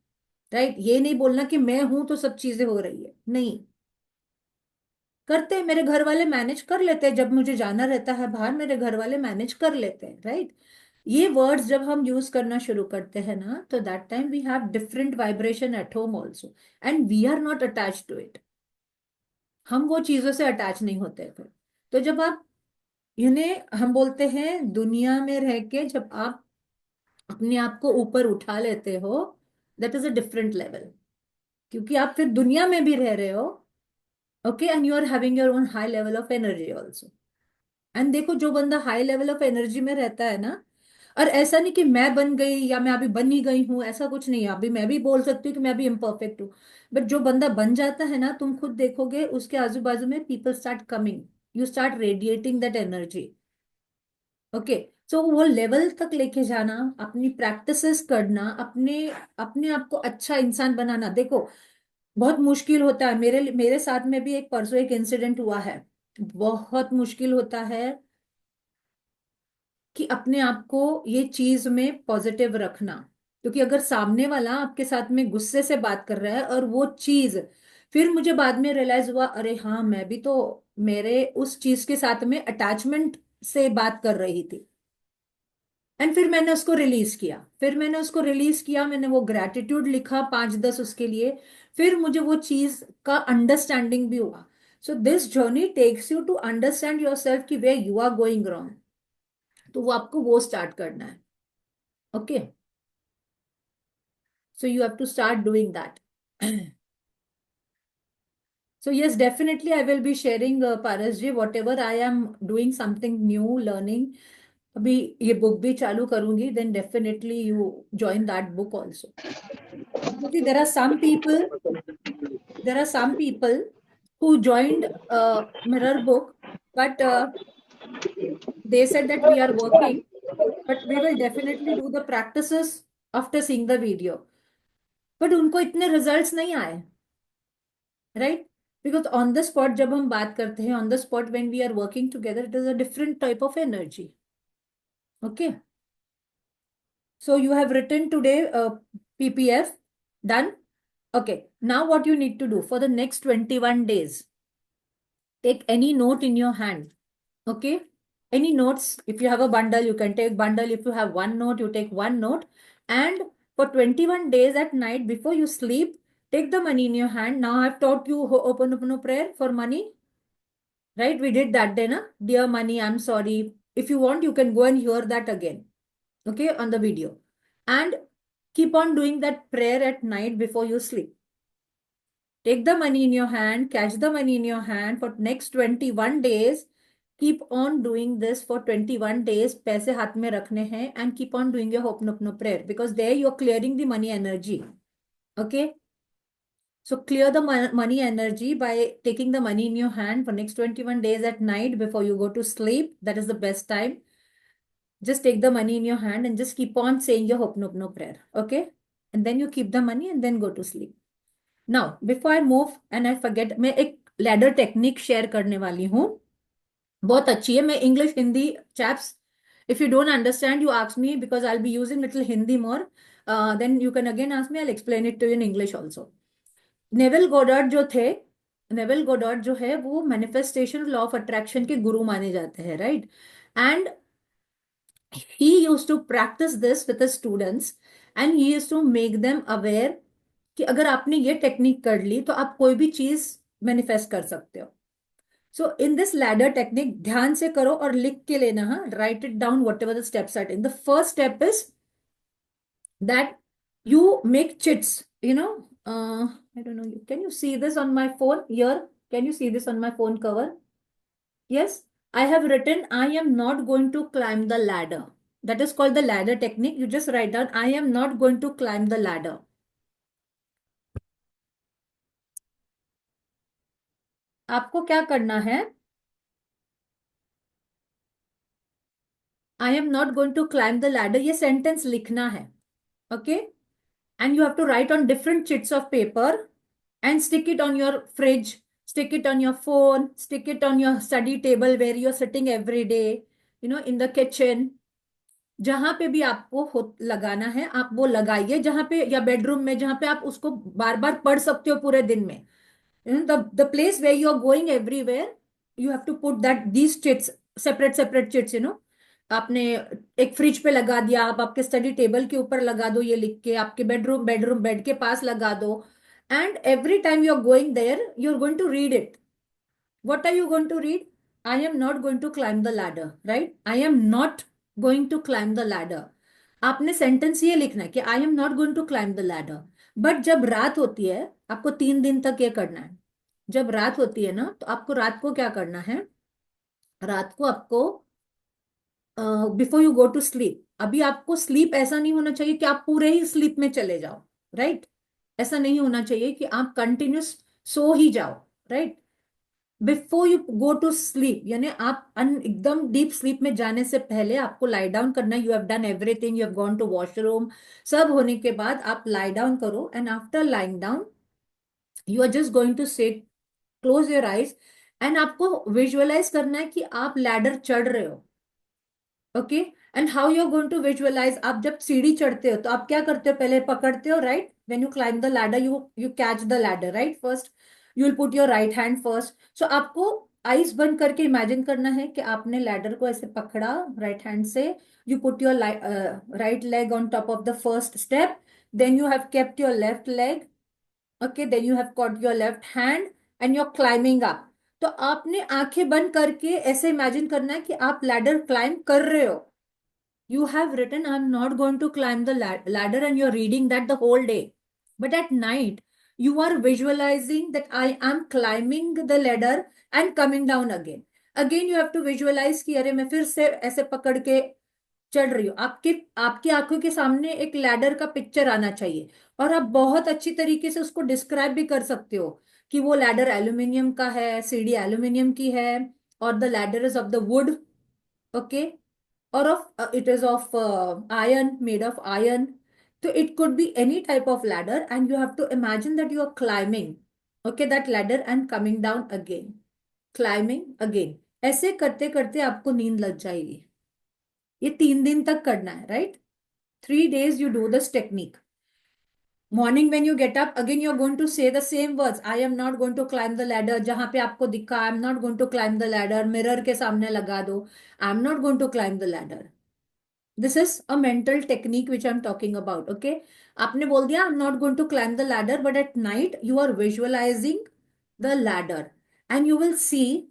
राइट। ये नहीं बोलना कि मैं हूं तो सब चीजें हो रही है, नहीं। करते हैं, मेरे घर वाले मैनेज कर लेते हैं, जब मुझे जाना रहता है बाहर मेरे घर वाले मैनेज कर लेते हैं, राइट। ये वर्ड्स जब हम यूज करना शुरू करते हैं ना, तो that time we have different vibration at home also, and we are not attach to it. हम वो चीजों से अटैच नहीं होते हैं फिर। तो जब आप इन्हें हम बोलते हैं दुनिया में रह के जब आप अपने आप को ऊपर उठा लेते हो, that is a different level, क्योंकि आप फिर दुनिया में भी रह रहे हो, okay, and you are having your own high level of energy also. And देखो जो बंदा हाई लेवल ऑफ एनर्जी में रहता है ना, और ऐसा नहीं कि मैं बन गई या मैं अभी बन ही गई हूं, ऐसा कुछ नहीं है। अभी मैं भी बोल सकती हूँ कि मैं अभी इम्परफेक्ट हूँ, बट जो बंदा बन जाता है ना, तुम खुद देखोगे उसके आजू बाजू में people start coming, you start radiating that energy, okay. So वो लेवल तक लेके जाना, अपनी प्रैक्टिसेस करना, अपने अपने आप को अच्छा इंसान बनाना, देखो बहुत मुश्किल होता है। मेरे मेरे साथ में भी एक परसों एक इंसिडेंट हुआ है। बहुत मुश्किल होता है कि अपने आप को ये चीज में पॉजिटिव रखना, क्योंकि अगर सामने वाला आपके साथ में गुस्से से बात कर रहा है और वो चीज, फिर मुझे बाद में रियलाइज हुआ, अरे हाँ मैं भी तो मेरे उस चीज के साथ में अटैचमेंट से बात कर रही थी। एंड फिर मैंने उसको रिलीज किया, मैंने वो ग्रेटिट्यूड लिखा 5-10 उसके लिए, फिर मुझे वो चीज का अंडरस्टैंडिंग भी हुआ। So this journey takes you to understand yourself कि way you are going wrong, तो वो आपको वो स्टार्ट करना है, okay. So you have to start doing that. So yes, definitely I will be sharing, Paras ji, whatever I am doing something new, learning. अभी ये book भी चालू करूंगी, then definitely you join that book also. क्योंकि there are some people who joined Mirror book, but they said that we are working, but we will definitely do the practices after seeing the video. But उनको इतने results नहीं आए, right? Because on the spot जब हम बात करते हैं, on the spot when we are working together, it is a different type of energy. Okay, so you have written today PPF, done. Okay, now what you need to do for the next 21 days, take any note in your hand. Okay, any notes. If you have a bundle, you can take bundle. If you have one note, you take one note. And for 21 days at night before you sleep, take the money in your hand. Now I've taught you open prayer for money, right? We did that then. Dear money, I'm sorry. If you want, you can go and hear that again, okay, on the video. And keep on doing that prayer at night before you sleep. Take the money in your hand, catch the money in your hand for next 21 days. Keep on doing this for 21 days. पैसे हाथ में रखने हैं and keep on doing your Ho'oponopono prayer because there you're clearing the money energy. Okay? So clear the money energy by taking the money in your hand for next 21 days at night before you go to sleep. That is the best time. Just take the money in your hand and just keep on saying your Ho'oponopono prayer. Okay? And then you keep the money and then go to sleep. Now, before I move and I forget, मैं एक ladder technique share करने वाली हूँ. बहुत अच्छी है. मैं English Hindi chaps, if you don't understand, you ask me because I'll be using little Hindi more. Then you can again ask me. I'll explain it to you in English also. Neville Goddard जो थे, Neville Goddard जो है वो manifestation law of attraction के गुरु माने जाते हैं, right? And he used to practice this with his students and he used to make them aware कि अगर आपने ये टेक्निक कर ली तो आप कोई भी चीज मैनिफेस्ट कर सकते हो. So in this ladder technique ध्यान से करो और लिख के लेना. हाँ, write it down whatever the steps are in. The first step is that you make chits, I don't know, can you see this on my phone here? Can you see this on my phone cover? Yes, I have written I am not going to climb the ladder. That is called the ladder technique. You just write down I am not going to climb the ladder. आपको क्या करना है? I am not going to climb the ladder. ये sentence लिखना है. Okay? And you have to write on different chits of paper and stick it on your fridge, stick it on your phone, stick it on your study table where you're sitting every day, in the kitchen. जहां पे भी आपको लगाना है आप वो लगाइए, जहां पे, या बेडरूम में जहां पे आप उसको बार बार पढ़ सकते हो पूरे दिन में. The place where you are going everywhere, you have to put that these chits, separate chits. आपने एक फ्रिज पे लगा दिया, आप आपके स्टडी टेबल के ऊपर लगा दो ये लिख के, आपके बेडरूम बेड के पास लगा दो. And every time you are going there, you are going to read it. What are you going to read? I am not going to climb the ladder, right? I am not going to climb the ladder. आपने sentence ये लिखना है कि I am not going to climb the ladder. But जब रात होती है, आपको 3 दिन तक ये करना है. जब रात होती है ना, तो आपको रात को क्या करना है? रात को आपको before you go to sleep, अभी आपको स्लीप ऐसा नहीं होना चाहिए कि आप पूरे ही स्लीप में चले जाओ, राइट? ऐसा नहीं होना चाहिए कि आप कंटिन्यूस सो ही जाओ, right? Before you go to sleep, यानी आप एकदम डीप स्लीप में जाने से पहले आपको लाई डाउन करना है. You have done everything, you have gone to washroom, सब होने के बाद आप लाई डाउन करो. And after lying down you are just going to sit, close your eyes, and आपको विजुअलाइज करना है कि आप लैडर चढ़ रहे हो. Okay, and how you are going to visualise? आप जब सीढ़ी चढ़ते हो तो आप क्या करते हो? पहले पकड़ते हो, right? When you climb the ladder, you catch the ladder, right? First you will put your right hand first. So आपको आईज बंद करके इमेजिन करना है कि आपने लैडर को ऐसे पकड़ा राइट हैंड से. You put your right leg on top of the first step, then you have kept your left leg, okay, then you have caught your left hand and you are climbing up. तो आपने आंखें बंद करके ऐसे imagine करना है कि आप लैडर क्लाइंब कर रहे हो. You have written, I'm not going to climb the ladder, and you're reading that the whole day. But at night, you are visualizing that I am climbing the ladder and coming down again. Again, you have to visualize कि अरे मैं फिर से ऐसे पकड़ के चढ़ रही हूँ. आपके आपकी आंखों के सामने एक लैडर का पिक्चर आना चाहिए और आप बहुत अच्छी तरीके से उसको डिस्क्राइब भी कर सकते हो कि वो लैडर एल्यूमिनियम का है, सीढ़ी एल्यूमिनियम की है, और the ladder is of the wood, okay, or of it is of iron, made of iron. So it could be any type of ladder, and you have to imagine that you are climbing, okay, that ladder and coming down again, climbing again. ऐसे करते करते आपको नींद लग जाएगी. ये 3 दिन तक करना है, right? 3 days you do this technique. Morning when you get up, again you're going to say the same words. I am not going to climb the ladder. जहां पे आपको दिखा, I am not going to climb the ladder. Mirror के सामने लगा दो. I am not going to climb the ladder. This is a mental technique which I'm talking about. Okay. आपने बोल दिया I'm not going to climb the ladder, but at night you are visualizing the ladder, and you will see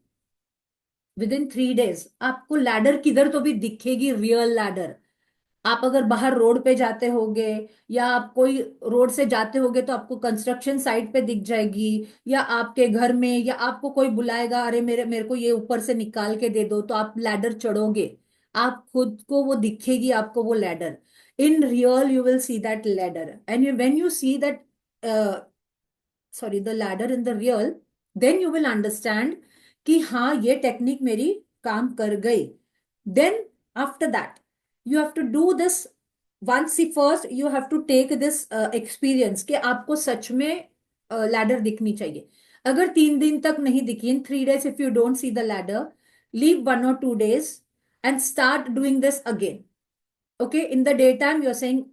within 3 days आपको ladder किधर तो भी दिखेगी, real ladder. आप अगर बाहर रोड पे जाते होगे, या आप कोई रोड से जाते होगे, तो आपको कंस्ट्रक्शन साइट पे दिख जाएगी, या आपके घर में, या आपको कोई बुलाएगा, अरे मेरे मेरे को ये ऊपर से निकाल के दे दो, तो आप लैडर चढ़ोगे, आप खुद को वो दिखेगी आपको वो ladder. In real you will see that ladder, and when you see that the ladder in the real, then you will understand कि हाँ ये टेक्निक मेरी काम कर गई. Then after that you have to do this. Once first you have to take this experience कि आपको सच में लैडर दिखनी चाहिए. अगर 3 दिन तक नहीं दिखी, in 3 days if you don't see the ladder, leave 1 or 2 days and start doing this again. Okay, in the daytime you're saying,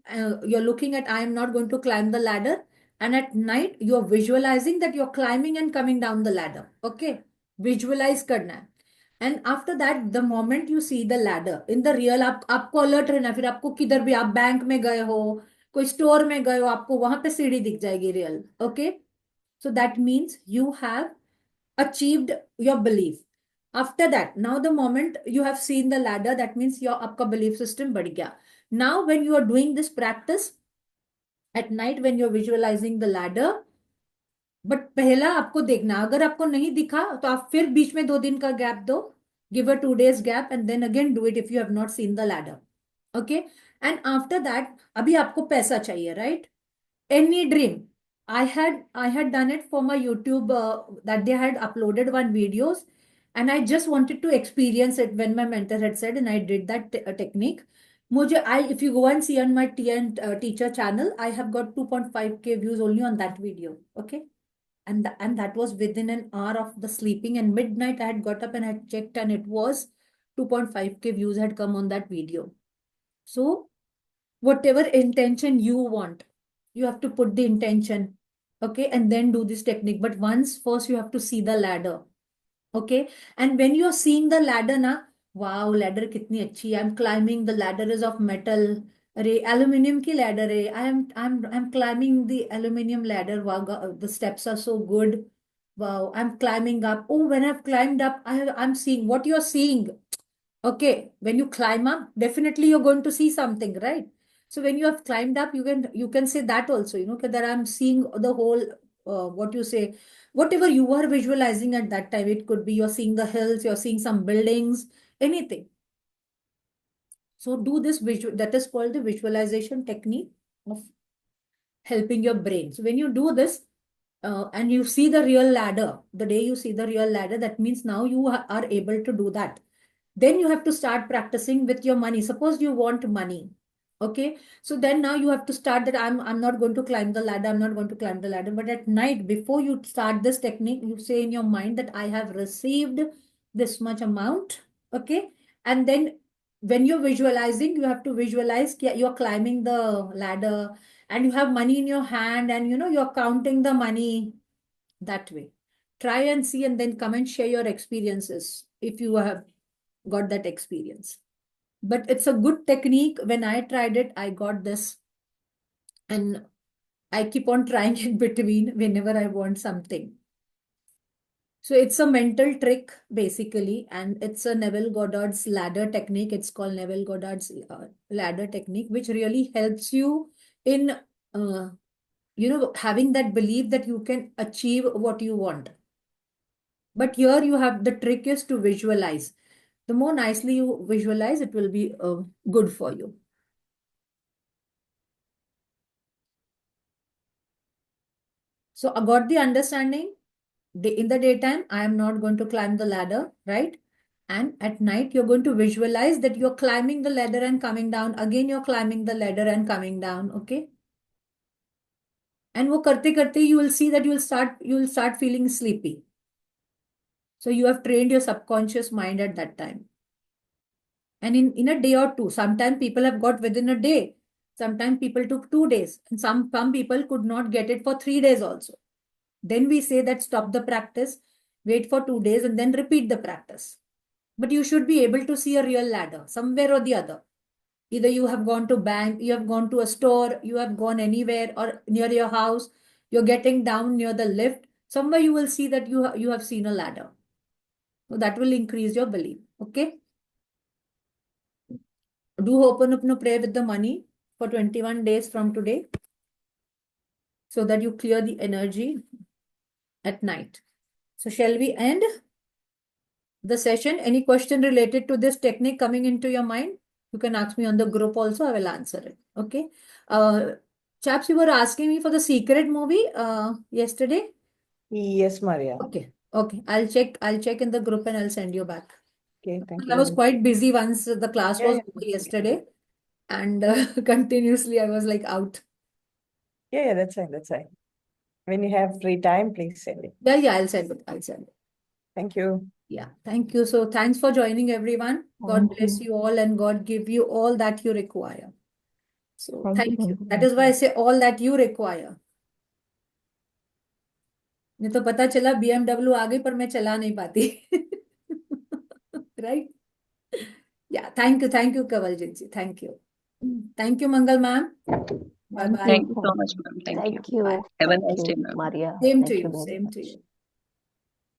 you're looking at, I am not going to climb the ladder, and at night you're visualizing that you're climbing and coming down the ladder. Okay, visualize करना है. And after that, the moment you see the ladder in the real, आपको alert रहना है. फिर आपको किधर भी, आप बैंक में गए हो, कोई स्टोर में गए हो, आपको वहां पे सीढ़ी दिख जाएगी real. Okay, so that means you have achieved your belief. After that, now the moment you have seen the ladder, that means your आपका belief system बढ़ गया. Now when you are doing this practice at night, when you're visualizing the ladder, but पहला आपको देखना, अगर आपको नहीं दिखा तो आप फिर बीच में 2 दिन का गैप दो, give a 2 days gap, and then again do it if you have not seen the ladder. Okay, and after that, अभी आपको पैसा चाहिए, राइट? Any dream. I had done it for my YouTube, that they had uploaded one videos, and I just wanted to experience it when my mentor had said, and I did that technique. If you go and see on my TN teacher channel, I have got 2.5K views only on that video. Okay, and that was within an hour of the sleeping, and midnight I had got up and had checked, and it was 2.5K views had come on that video. So whatever intention you want, you have to put the intention, okay, and then do this technique. But once first you have to see the ladder, okay, and when you are seeing the ladder na, wow, ladder kitni achhi, I'm climbing, the ladder is of metal, अरे aluminium की ladder है, I'm climbing the aluminium ladder, wow, the steps are so good, wow, I'm climbing up, oh, when I've climbed up, I'm seeing what you're seeing. Okay, when you climb up, definitely you're going to see something, right? So when you have climbed up, you can say that also, that I'm seeing the whole, what you say, whatever you are visualizing at that time. It could be you're seeing the hills, you're seeing some buildings, anything. So do this visual, that is called the visualization technique of helping your brain. So when you do this, and you see the real ladder, the day you see the real ladder, that means now you are able to do that. Then you have to start practicing with your money. Suppose you want money. Okay. So then now you have to start that I'm not going to climb the ladder. I'm not going to climb the ladder. But at night, before you start this technique, you say in your mind that I have received this much amount. Okay. And then when you're visualizing, you have to visualize you're climbing the ladder and you have money in your hand, and you're counting the money that way. Try and see, and then come and share your experiences if you have got that experience. But it's a good technique. When I tried it, I got this, and I keep on trying in between whenever I want something. So it's a mental trick basically, and it's a Neville Goddard's ladder technique. It's called Neville Goddard's ladder technique, which really helps you in having that belief that you can achieve what you want. But here you have, the trick is to visualize. The more nicely you visualize, it will be good for you. So I got the understanding. In the daytime, I am not going to climb the ladder, right? And at night, you're going to visualize that you're climbing the ladder and coming down. Again, you're climbing the ladder and coming down. Okay. And वो करते करते you will see that you will start feeling sleepy. So you have trained your subconscious mind at that time. And in a day or two, sometimes people have got within a day. Sometimes people took 2 days, and some people could not get it for 3 days also. Then we say that stop the practice, wait for 2 days, and then repeat the practice. But you should be able to see a real ladder somewhere or the other. Either you have gone to bank, you have gone to a store, you have gone anywhere or near your house, you're getting down near the lift. Somewhere you will see that you have seen a ladder. So that will increase your belief. Okay. Do Ho'oponopono pray with the money for 21 days from today, so that you clear the energy at night. So shall we end the session? Any question related to this technique coming into your mind? You can ask me on the group also. I will answer it. Okay. Chaps, you were asking me for the secret movie yesterday. Yes, Maria. Okay. Okay. I'll check in the group and I'll send you back. Okay, thank I was you. quite busy once the class Yeah, was yeah. over yesterday, and continuously I was like out. Yeah, that's fine. That's fine. When you have free time, please send it. Yeah, I'll send it. I'll send it. Thank you. Yeah, thank you. So thanks for joining, everyone. God Thank bless you. you all, and God give you all that you require. So Thank you. thank you. Thank you. That is why I say all that you require. नहीं तो पता चला BMW आ गई पर मैं चला नहीं पाती. Right? Yeah, thank you, Kawaljeet ji. Thank you. Thank you, Mangal ma'am. Bye Thank bye. you. Thank you so much, ma'am. Thank you. Thank you. Bye. Have a Thank nice you, day, ma'am. Maria. Same Thank to you you. very Same to much. you.